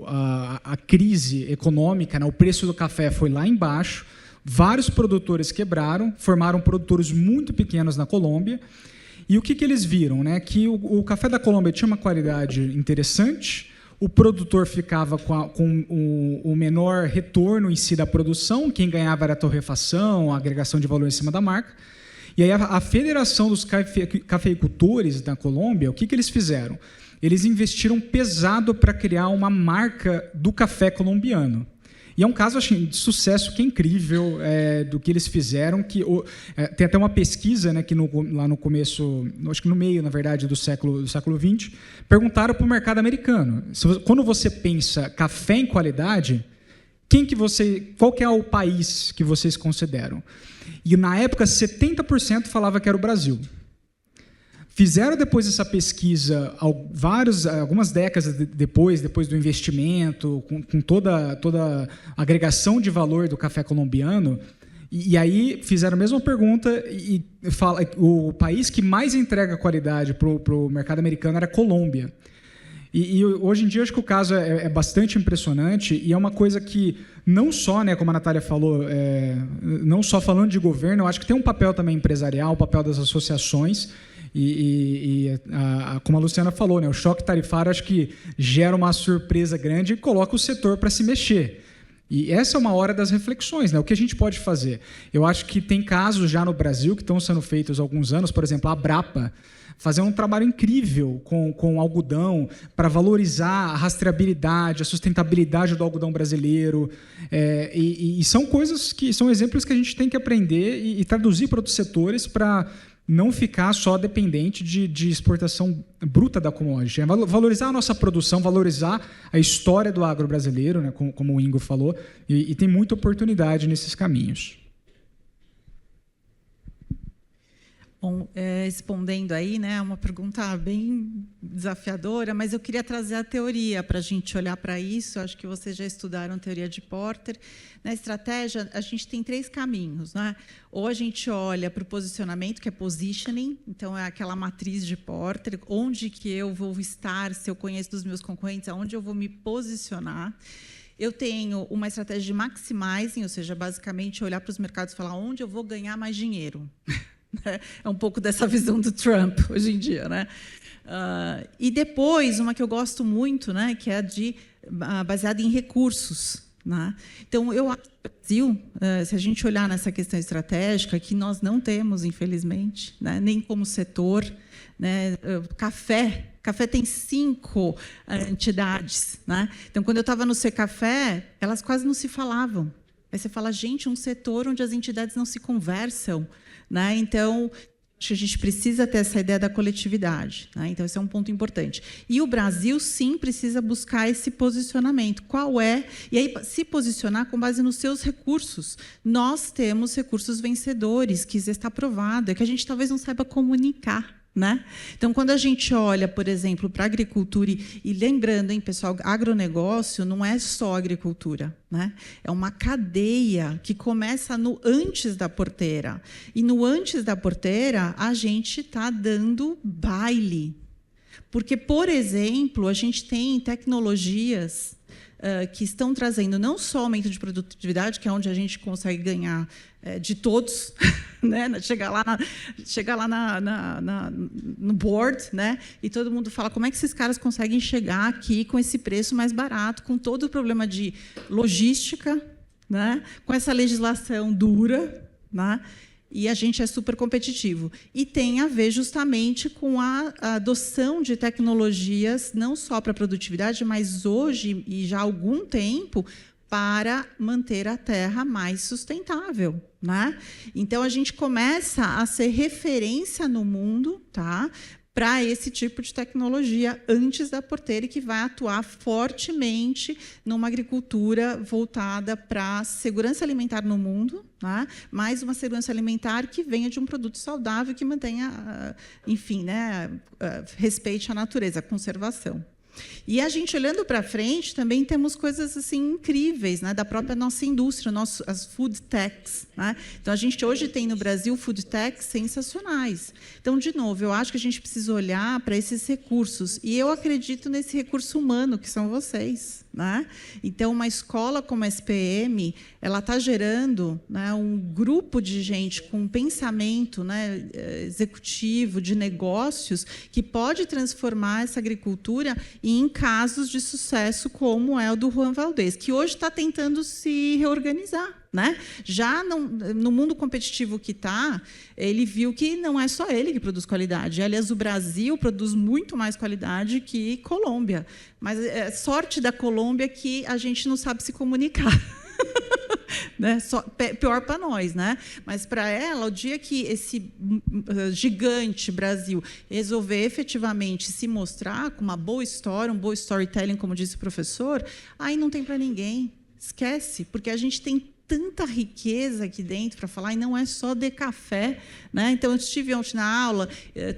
a crise econômica, né? O preço do café foi lá embaixo, vários produtores quebraram, formaram produtores muito pequenos na Colômbia, e o que eles viram? Né? Que o café da Colômbia tinha uma qualidade interessante, o produtor ficava com o menor retorno em si da produção, quem ganhava era a torrefação, a agregação de valor em cima da marca. E aí a Federação dos Cafeicultores da Colômbia, o que eles fizeram? Eles investiram pesado para criar uma marca do café colombiano. E é um caso de sucesso que é incrível do que eles fizeram. Tem até uma pesquisa, né, que lá no começo, acho que no meio, na verdade, do século XX, perguntaram para o mercado americano. Quando você pensa café em qualidade, qual que é o país que vocês consideram? E na época, 70% falava que era o Brasil. Fizeram depois essa pesquisa, algumas décadas depois do investimento, com toda a agregação de valor do café colombiano, e aí fizeram a mesma pergunta e o país que mais entrega qualidade para o mercado americano era a Colômbia. E hoje em dia, acho que o caso é bastante impressionante e é uma coisa que, não só, né, como a Natália falou, não só falando de governo, eu acho que tem um papel também empresarial, o papel das associações, como a Luciana falou, né, o choque tarifário acho que gera uma surpresa grande e coloca o setor para se mexer. E essa é uma hora das reflexões, né? O que a gente pode fazer? Eu acho que tem casos já no Brasil que estão sendo feitos há alguns anos, por exemplo, a Abrapa, fazer um trabalho incrível com algodão para valorizar a rastreabilidade, a sustentabilidade do algodão brasileiro. E são coisas são exemplos que a gente tem que aprender e traduzir para outros setores para não ficar só dependente de exportação bruta da commodity. Valorizar a nossa produção, valorizar a história do agro brasileiro, né, como o Ingo falou, e tem muita oportunidade nesses caminhos. Bom, respondendo aí, né, uma pergunta bem desafiadora, mas eu queria trazer a teoria para a gente olhar para isso. Acho que vocês já estudaram teoria de Porter. Na estratégia, a gente tem 3 caminhos, né? Ou a gente olha para o posicionamento, que é positioning, então é aquela matriz de Porter, onde que eu vou estar, se eu conheço dos meus concorrentes, aonde eu vou me posicionar. Eu tenho uma estratégia de maximizing, ou seja, basicamente olhar para os mercados e falar onde eu vou ganhar mais dinheiro. É um pouco dessa visão do Trump hoje em dia, né? E depois, uma que eu gosto muito, né, que é baseada em recursos. Né? Então, eu acho que no Brasil, se a gente olhar nessa questão estratégica, que nós não temos, infelizmente, né, nem como setor, né, café tem 5 entidades. Né? Então, quando eu estava no Secafé, elas quase não se falavam. Aí você fala, gente, um setor onde as entidades não se conversam. Né? Então, acho que a gente precisa ter essa ideia da coletividade. Né? Então, esse é um ponto importante. E o Brasil, sim, precisa buscar esse posicionamento. Qual é? E aí, se posicionar com base nos seus recursos. Nós temos recursos vencedores, que isso está provado. É que a gente talvez não saiba comunicar. né? Então, quando a gente olha, por exemplo, para a agricultura, e lembrando, hein, pessoal, agronegócio não é só agricultura, né? É uma cadeia que começa no antes da porteira. E no antes da porteira, a gente está dando baile. Porque, por exemplo, a gente tem tecnologias que estão trazendo não só aumento de produtividade, que é onde a gente consegue ganhar de todos, né? Chegar lá no board, né? E todo mundo fala como é que esses caras conseguem chegar aqui com esse preço mais barato, com todo o problema de logística, né? Com essa legislação dura, né? E a gente é super competitivo. E tem a ver justamente com a adoção de tecnologias, não só para a produtividade, mas hoje, e já há algum tempo, para manter a terra mais sustentável, né? Então, a gente começa a ser referência no mundo, tá? Para esse tipo de tecnologia antes da porteira, e que vai atuar fortemente numa agricultura voltada para a segurança alimentar no mundo, né? Mais uma segurança alimentar que venha de um produto saudável, que mantenha, enfim, né, respeite a natureza, a conservação. E a gente, olhando para frente, também temos coisas assim incríveis, né, da própria nossa indústria, as food techs, né? Então, a gente hoje tem no Brasil food techs sensacionais. Então, de novo, eu acho que a gente precisa olhar para esses recursos. E eu acredito nesse recurso humano, que são vocês, né? Então, uma escola como a SPM, ela está gerando, né, um grupo de gente com um pensamento, né, executivo, de negócios, que pode transformar essa agricultura em casos de sucesso, como é o do Juan Valdez, que hoje está tentando se reorganizar, né? Já no mundo competitivo que está, ele viu que não é só ele que produz qualidade. Aliás, o Brasil produz muito mais qualidade que Colômbia. Mas é sorte da Colômbia que a gente não sabe se comunicar. Né? Pior para nós, né? Mas para ela, o dia que esse gigante Brasil resolver efetivamente se mostrar com uma boa história, um bom storytelling, como disse o professor, aí não tem para ninguém. Esquece, porque a gente tem tanta riqueza aqui dentro para falar, e não é só de café, né? Então, eu estive ontem na aula,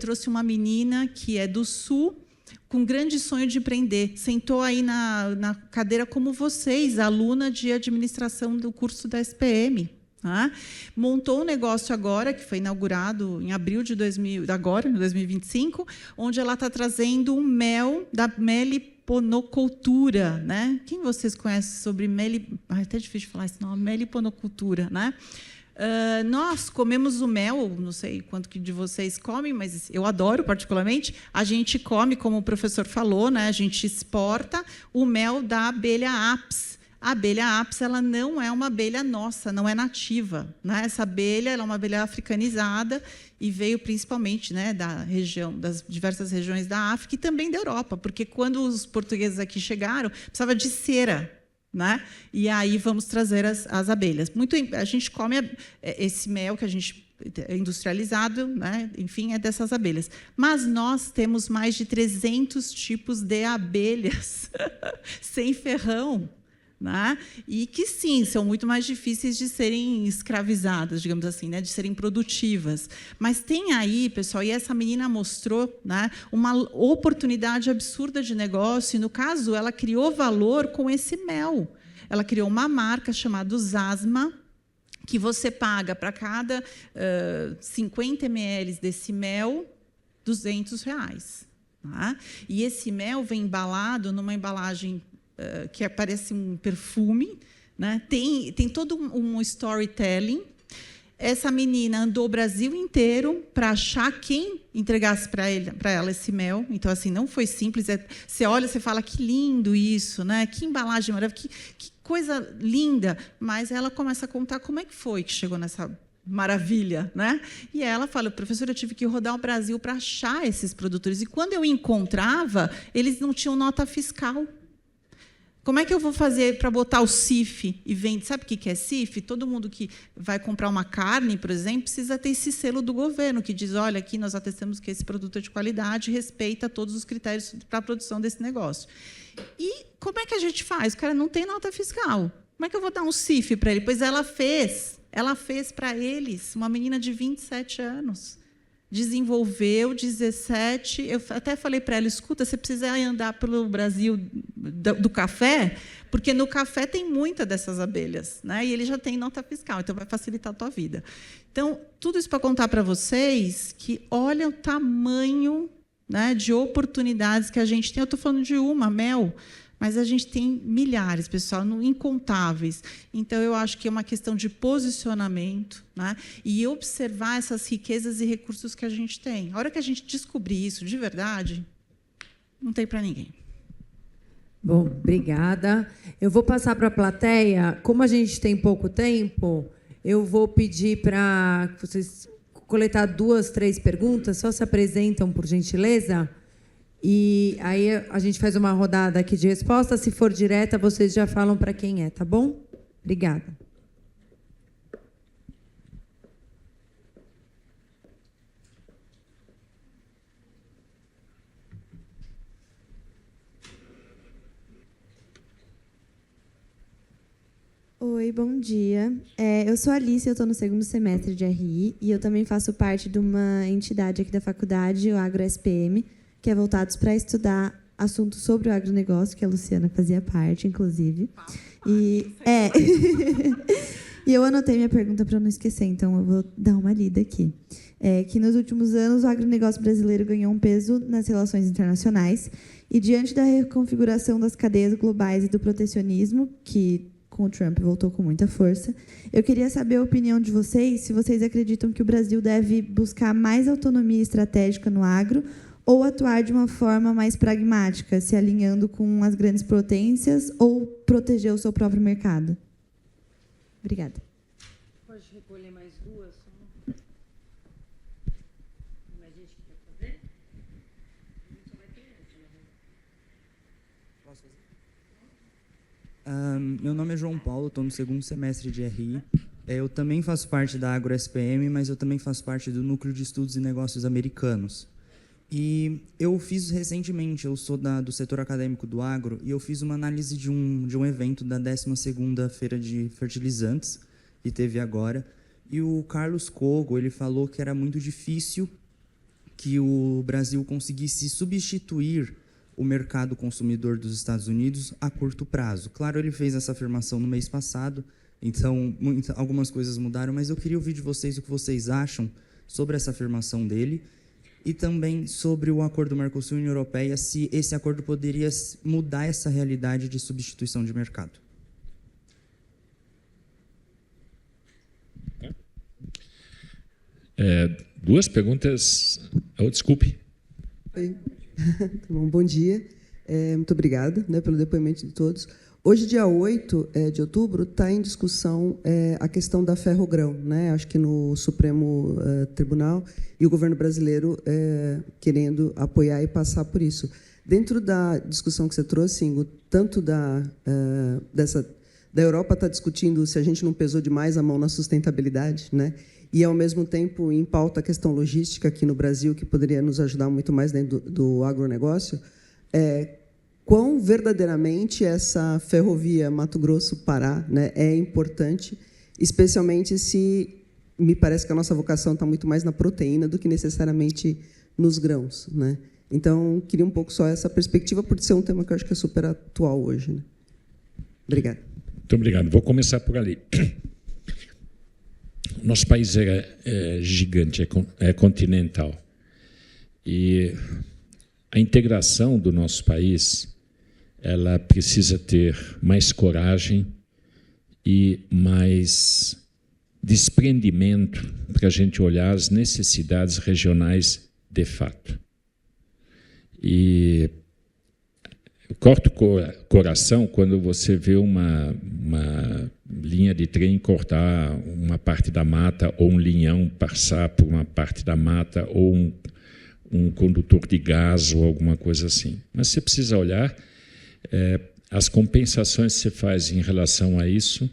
trouxe uma menina que é do Sul, com grande sonho de empreender. Sentou aí na cadeira como vocês, aluna de administração do curso da SPM. Tá? Montou um negócio agora, que foi inaugurado em abril de 2025, onde ela está trazendo um mel da meliponicultura, né? Quem vocês conhecem sobre é até difícil falar esse nome, meliponicultura, né? Nós comemos o mel, não sei quanto que de vocês comem, mas eu adoro particularmente. A gente come, como o professor falou, né? A gente exporta o mel da abelha Apis. A abelha Apis, ela não é uma abelha nossa, não é nativa, né? Essa abelha, ela é uma abelha africanizada e veio principalmente, né, da região, das diversas regiões da África e também da Europa, porque quando os portugueses aqui chegaram, precisava de cera, né? E aí vamos trazer as abelhas. A gente come esse mel que a gente é industrializado, né? Enfim, é dessas abelhas. Mas nós temos mais de 300 tipos de abelhas sem ferrão, né? E que, sim, são muito mais difíceis de serem escravizadas, digamos assim, né? De serem produtivas. Mas tem aí, pessoal, e essa menina mostrou, né, uma oportunidade absurda de negócio, e, no caso, ela criou valor com esse mel. Ela criou uma marca chamada Zasma, que você paga para cada 50 ml desse mel, R$200. Tá? E esse mel vem embalado numa embalagem que parece um perfume, né? Tem todo um storytelling. Essa menina andou o Brasil inteiro para achar quem entregasse para ela esse mel. Então, assim, não foi simples. Você olha, você fala, que lindo isso, né? Que embalagem maravilhosa, que coisa linda. Mas ela começa a contar como é que foi que chegou nessa maravilha, né? E ela fala, professora, eu tive que rodar o Brasil para achar esses produtores. E quando eu encontrava, eles não tinham nota fiscal. Como é que eu vou fazer para botar o CIF e vender? Sabe o que é CIF? Todo mundo que vai comprar uma carne, por exemplo, precisa ter esse selo do governo, que diz, olha, aqui nós atestamos que esse produto é de qualidade, respeita todos os critérios para a produção desse negócio. E como é que a gente faz? O cara não tem nota fiscal. Como é que eu vou dar um CIF para ele? Pois ela fez para eles, uma menina de 27 anos. desenvolveu 17. Eu até falei para ela: escuta, você precisa andar pelo Brasil do café, porque no café tem muita dessas abelhas, né? E ele já tem nota fiscal, então vai facilitar a tua vida. Então, tudo isso para contar para vocês que olha o tamanho, né, de oportunidades que a gente tem. Eu estou falando de uma, mel, mas a gente tem milhares, pessoal, incontáveis. Então, eu acho que é uma questão de posicionamento, né, e observar essas riquezas e recursos que a gente tem. A hora que a gente descobrir isso de verdade, não tem para ninguém. Bom, obrigada. Eu vou passar para a plateia. Como a gente tem pouco tempo, eu vou pedir para vocês coletar 2, 3 perguntas. Só se apresentam, por gentileza. E aí a gente faz uma rodada aqui de resposta. Se for direta, vocês já falam para quem é, tá bom? Obrigada. Oi, bom dia. Eu sou a Alice, eu estou no 2º semestre de RI e eu também faço parte de uma entidade aqui da faculdade, o AgroSPM, que é voltado para estudar assuntos sobre o agronegócio, que a Luciana fazia parte, inclusive. E eu anotei minha pergunta para não esquecer, então eu vou dar uma lida aqui. Que nos últimos anos o agronegócio brasileiro ganhou um peso nas relações internacionais e, diante da reconfiguração das cadeias globais e do protecionismo, que com o Trump voltou com muita força, eu queria saber a opinião de vocês, se vocês acreditam que o Brasil deve buscar mais autonomia estratégica no agro ou atuar de uma forma mais pragmática, se alinhando com as grandes potências, ou proteger o seu próprio mercado. Obrigada. Pode recolher mais 2? Mais gente que quer fazer? Posso fazer? Meu nome é João Paulo, estou no 2º semestre de RI. Eu também faço parte da AgroSPM, mas eu também faço parte do Núcleo de Estudos e Negócios Americanos. E eu fiz recentemente, eu sou do setor acadêmico do agro, e eu fiz uma análise de um evento da 12ª Feira de Fertilizantes, que teve agora, e o Carlos Cogo, ele falou que era muito difícil que o Brasil conseguisse substituir o mercado consumidor dos Estados Unidos a curto prazo. Claro, ele fez essa afirmação no mês passado, então algumas coisas mudaram, mas eu queria ouvir de vocês o que vocês acham sobre essa afirmação dele e também sobre o acordo Mercosul-União Europeia, se esse acordo poderia mudar essa realidade de substituição de mercado. Duas perguntas. Oh, desculpe. Oi. Bom dia. Muito obrigada, né, pelo depoimento de todos. Hoje, dia 8 de outubro, está em discussão a questão da Ferrogrão, né? Acho que no Supremo Tribunal, e o governo brasileiro querendo apoiar e passar por isso. Dentro da discussão que você trouxe, Ingo, tanto da Europa está discutindo se a gente não pesou demais a mão na sustentabilidade, né? E, ao mesmo tempo, em pauta a questão logística aqui no Brasil, que poderia nos ajudar muito mais dentro do agronegócio, quão verdadeiramente essa ferrovia Mato Grosso-Pará, né, é importante, especialmente se me parece que a nossa vocação está muito mais na proteína do que necessariamente nos grãos, né? Então, queria um pouco só essa perspectiva, por ser um tema que eu acho que é super atual hoje, né? Obrigado. Muito obrigado. Vou começar por ali. Nosso país é gigante, é continental. E a integração do nosso país, ela precisa ter mais coragem e mais desprendimento para a gente olhar as necessidades regionais de fato. E eu corto o coração quando você vê uma linha de trem cortar uma parte da mata, ou um linhão passar por uma parte da mata, ou um condutor de gás, ou alguma coisa assim. Mas você precisa olhar as compensações que você faz em relação a isso.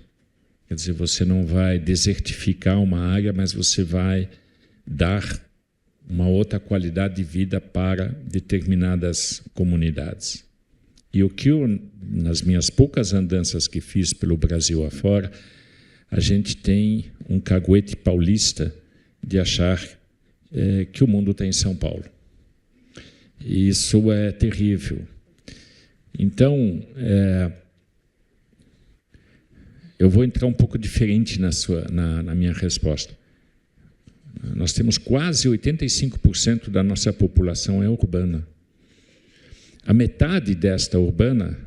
Quer dizer, você não vai desertificar uma área, mas você vai dar uma outra qualidade de vida para determinadas comunidades. E o que eu, nas minhas poucas andanças que fiz pelo Brasil afora, a gente tem um caguete paulista de achar que o mundo tem em São Paulo. E isso é terrível. Então, eu vou entrar um pouco diferente na minha resposta. Nós temos quase 85% da nossa população é urbana. A metade desta urbana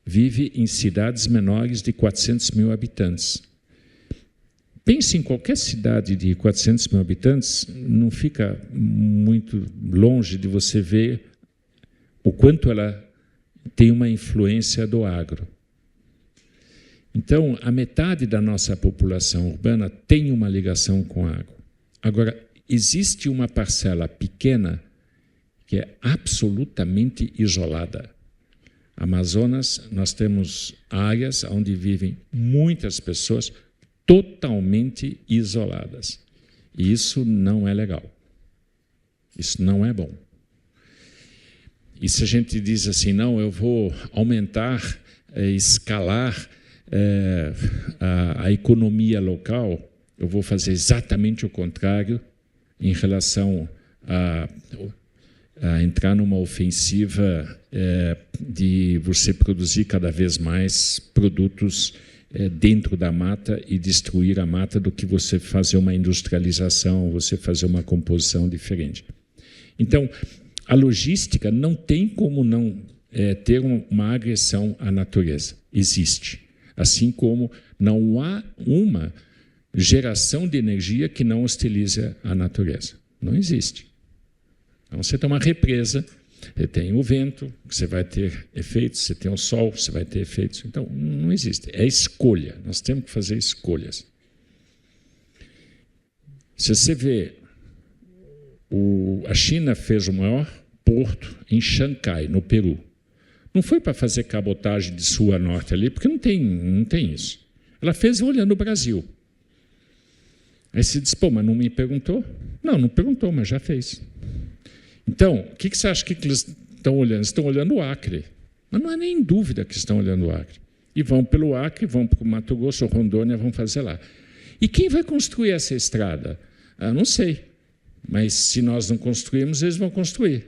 vive em cidades menores de 400 mil habitantes. Pense em qualquer cidade de 400 mil habitantes, não fica muito longe de você ver o quanto ela tem uma influência do agro. Então, a metade da nossa população urbana tem uma ligação com o agro. Agora, existe uma parcela pequena que é absolutamente isolada. Amazonas, nós temos áreas onde vivem muitas pessoas totalmente isoladas. E isso não é legal. Isso não é bom. E se a gente diz assim, não, eu vou aumentar, escalar a economia local, eu vou fazer exatamente o contrário em relação a entrar numa ofensiva de você produzir cada vez mais produtos dentro da mata e destruir a mata do que você fazer uma industrialização, você fazer uma composição diferente. Então, a logística não tem como não ter uma agressão à natureza. Existe. Assim como não há uma geração de energia que não hostilize a natureza. Não existe. Então, você tem uma represa, você tem o vento, você vai ter efeitos, você tem o sol, você vai ter efeitos. Então, não existe. É escolha. Nós temos que fazer escolhas. Se você vê, a China fez o maior porto em Xangai, no Peru. Não foi para fazer cabotagem de sul a norte ali, porque não tem isso. Ela fez olhando o Brasil. Aí você diz, pô, mas não me perguntou? Não perguntou, mas já fez. Então, o que você acha que eles estão olhando? Estão olhando o Acre. Mas não é nem dúvida que estão olhando o Acre. E vão pelo Acre, vão para o Mato Grosso, Rondônia, vão fazer lá. E quem vai construir essa estrada? Não sei. Mas se nós não construirmos, eles vão construir.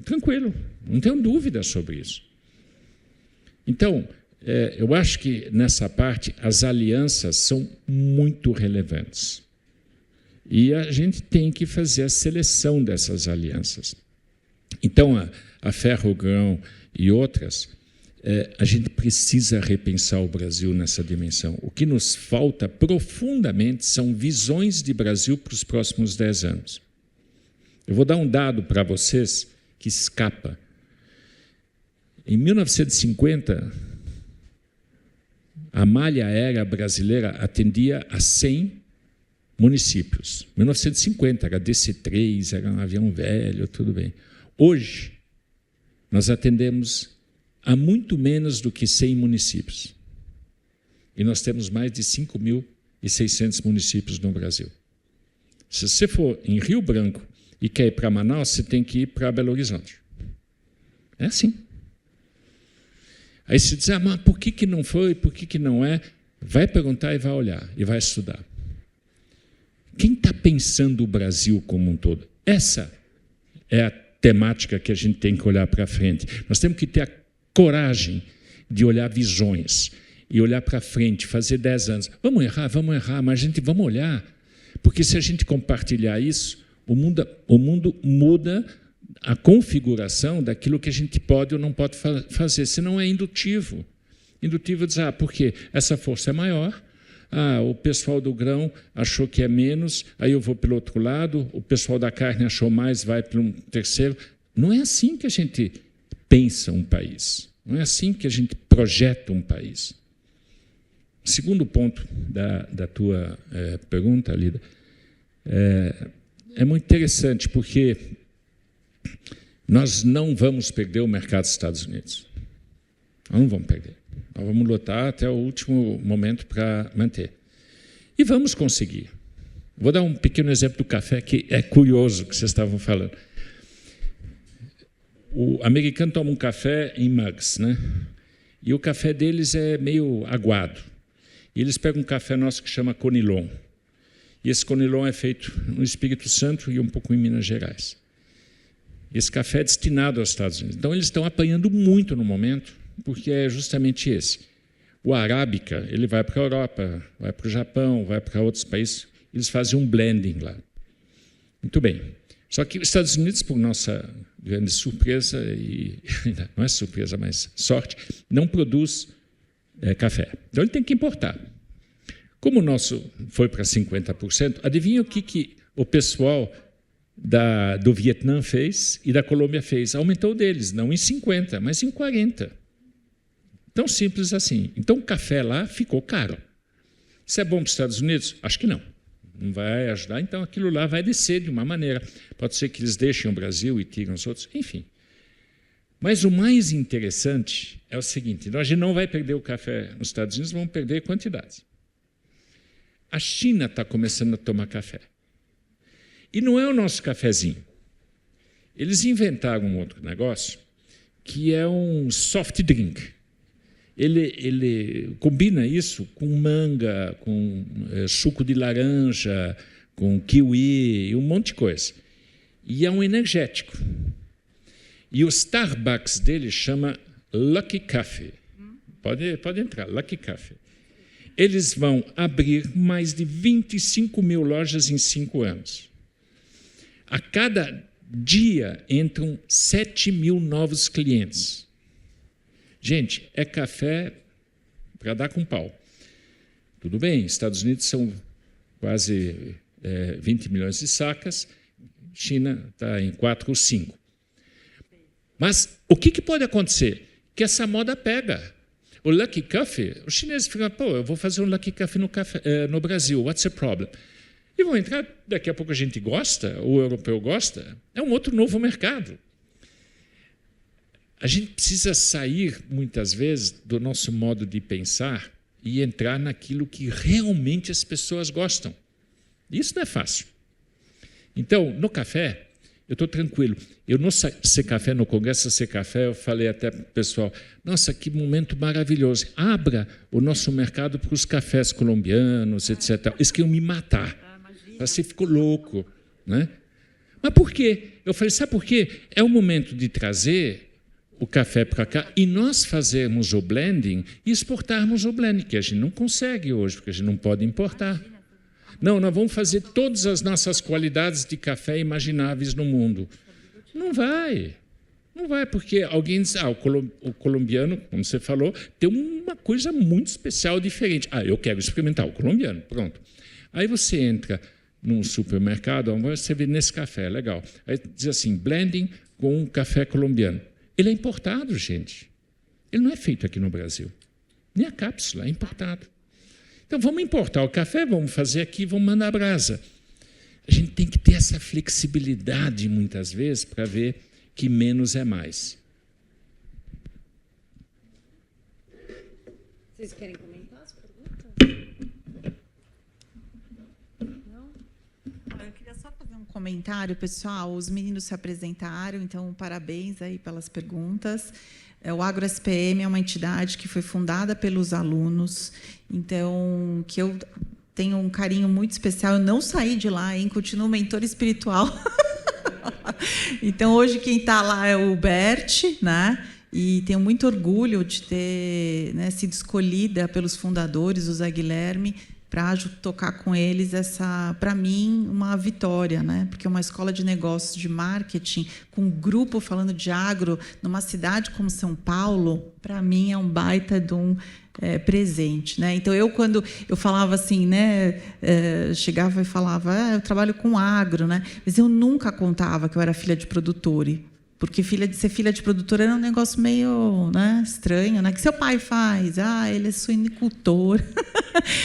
Tranquilo, não tenho dúvida sobre isso. Então, eu acho que nessa parte as alianças são muito relevantes. E a gente tem que fazer a seleção dessas alianças. Então, a Ferrogrão e outras, a gente precisa repensar o Brasil nessa dimensão. O que nos falta profundamente são visões de Brasil para os próximos 10 anos. Eu vou dar um dado para vocês que escapa. Em 1950, a malha aérea brasileira atendia a 100 municípios. 1950 era DC-3, era um avião velho, tudo bem. Hoje, nós atendemos a muito menos do que 100 municípios. E nós temos mais de 5.600 municípios no Brasil. Se você for em Rio Branco e quer ir para Manaus, você tem que ir para Belo Horizonte. É assim. Aí você diz, mas por que não foi, por que não é? Vai perguntar e vai olhar, e vai estudar. Quem está pensando o Brasil como um todo? Essa é a temática que a gente tem que olhar para frente. Nós temos que ter a coragem de olhar visões e olhar para frente, fazer 10 anos. Vamos errar, mas vamos olhar. Porque se a gente compartilhar isso, o mundo muda a configuração daquilo que a gente pode ou não pode fazer, senão é indutivo. Indutivo diz, por quê? Essa força é maior, o pessoal do grão achou que é menos, aí eu vou pelo outro lado, o pessoal da carne achou mais, vai para um terceiro. Não é assim que a gente pensa um país, não é assim que a gente projeta um país. O segundo ponto da tua pergunta, Lida, é muito interessante, porque nós não vamos perder o mercado dos Estados Unidos. Nós não vamos perder. Nós vamos lutar até o último momento para manter. E vamos conseguir. Vou dar um pequeno exemplo do café, que é curioso que vocês estavam falando. O americano toma um café em mugs, né? E o café deles é meio aguado. E eles pegam um café nosso que chama Conilon. E esse Conilon é feito no Espírito Santo e um pouco em Minas Gerais. Esse café é destinado aos Estados Unidos. Então, eles estão apanhando muito no momento, porque é justamente esse. O Arábica, ele vai para a Europa, vai para o Japão, vai para outros países, eles fazem um blending lá. Muito bem. Só que os Estados Unidos, por nossa grande surpresa, e não é surpresa, mas sorte, não produz café. Então, ele tem que importar. Como o nosso foi para 50%, adivinha o que o pessoal do Vietnã fez e da Colômbia fez? Aumentou deles, não em 50%, mas em 40%. Tão simples assim. Então, o café lá ficou caro. Isso é bom para os Estados Unidos? Acho que não. Não vai ajudar, então aquilo lá vai descer de uma maneira. Pode ser que eles deixem o Brasil e tirem os outros, enfim. Mas o mais interessante é o seguinte, a gente não vai perder o café nos Estados Unidos, vamos perder quantidades. A China está começando a tomar café. E não é o nosso cafezinho. Eles inventaram um outro negócio, que é um soft drink. Ele combina isso com manga, com suco de laranja, com kiwi, um monte de coisa. E é um energético. E o Starbucks dele chama Lucky Coffee. Pode entrar, Lucky Coffee. Eles vão abrir mais de 25 mil lojas em 5 anos. A cada dia entram 7 mil novos clientes. Gente, é café para dar com pau. Tudo bem, Estados Unidos são quase 20 milhões de sacas, China está em 4 ou 5. Mas o que pode acontecer? Que essa moda pega. O Lucky Coffee, os chineses ficam, eu vou fazer um Lucky Coffee no Brasil, what's the problem? E vão entrar, daqui a pouco a gente gosta, o europeu gosta, é um outro novo mercado. A gente precisa sair, muitas vezes, do nosso modo de pensar e entrar naquilo que realmente as pessoas gostam. Isso não é fácil. Então, no café, eu estou tranquilo. Eu no Ser Café, no Congresso Ser Café, eu falei até para o pessoal, nossa, que momento maravilhoso. Abra o nosso mercado para os cafés colombianos, etc. Eles queriam me matar. Você ficou louco, né? Mas por quê? Eu falei, sabe por quê? É o momento de trazer o café para cá e nós fazermos o blending e exportarmos o blending, que a gente não consegue hoje, porque a gente não pode importar. Não, nós vamos fazer todas as nossas qualidades de café imagináveis no mundo. Não vai. Não vai, porque alguém diz, o colombiano, como você falou, tem uma coisa muito especial, diferente. Eu quero experimentar o colombiano, pronto. Aí você entra num supermercado, você vê nesse café, legal. Aí diz assim, blending com um café colombiano. Ele é importado, gente. Ele não é feito aqui no Brasil. Nem a cápsula, é importado. Então, vamos importar o café, vamos fazer aqui, vamos mandar a brasa. A gente tem que ter essa flexibilidade, muitas vezes, para ver que menos é mais. Vocês querem comentar as perguntas? Não? Eu queria só fazer um comentário, pessoal. Os meninos se apresentaram, então, parabéns aí pelas perguntas. O AgroSPM é uma entidade que foi fundada pelos alunos, então, que eu tenho um carinho muito especial. Eu não saí de lá, hein? Continuo mentor espiritual. Então, hoje, quem está lá é o Bert, né? E tenho muito orgulho de ter, né, sido escolhida pelos fundadores, o Zé Guilherme, para tocar com eles para mim, uma vitória, né? Porque uma escola de negócios, de marketing, com um grupo falando de agro, numa cidade como São Paulo, para mim é um baita de um presente, né? Então, quando eu falava assim, né, chegava e falava, eu trabalho com agro, né? Mas eu nunca contava que eu era filha de produtor, porque ser filha de produtor era um negócio meio, né, estranho, né? Que seu pai faz? Ele é suinicultor.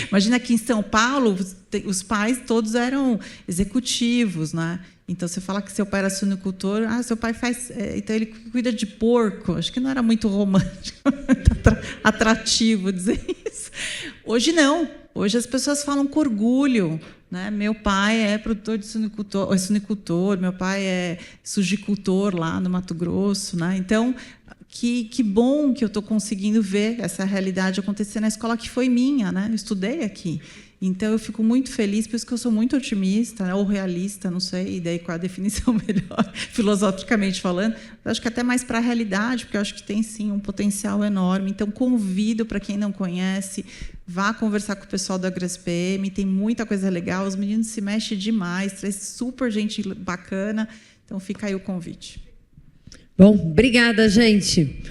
Imagina, aqui em São Paulo, os pais todos eram executivos, né? Então, você fala que seu pai era suinicultor, seu pai faz... então, ele cuida de porco. Acho que não era muito romântico, muito atrativo dizer isso. Hoje, não. Hoje, as pessoas falam com orgulho, né? Meu pai é produtor de suinicultor, meu pai é sujicultor lá no Mato Grosso, né? Então, que bom que eu estou conseguindo ver essa realidade acontecer na escola que foi minha, né? Eu estudei aqui. Então, eu fico muito feliz, por isso que eu sou muito otimista, né? Ou realista, não sei, daí qual a definição melhor, filosoficamente falando. Eu acho que até mais para a realidade, porque eu acho que tem, sim, um potencial enorme. Então, convido, para quem não conhece, vá conversar com o pessoal da AgroSPM, tem muita coisa legal, os meninos se mexem demais, traz super gente bacana. Então, fica aí o convite. Bom, obrigada, gente.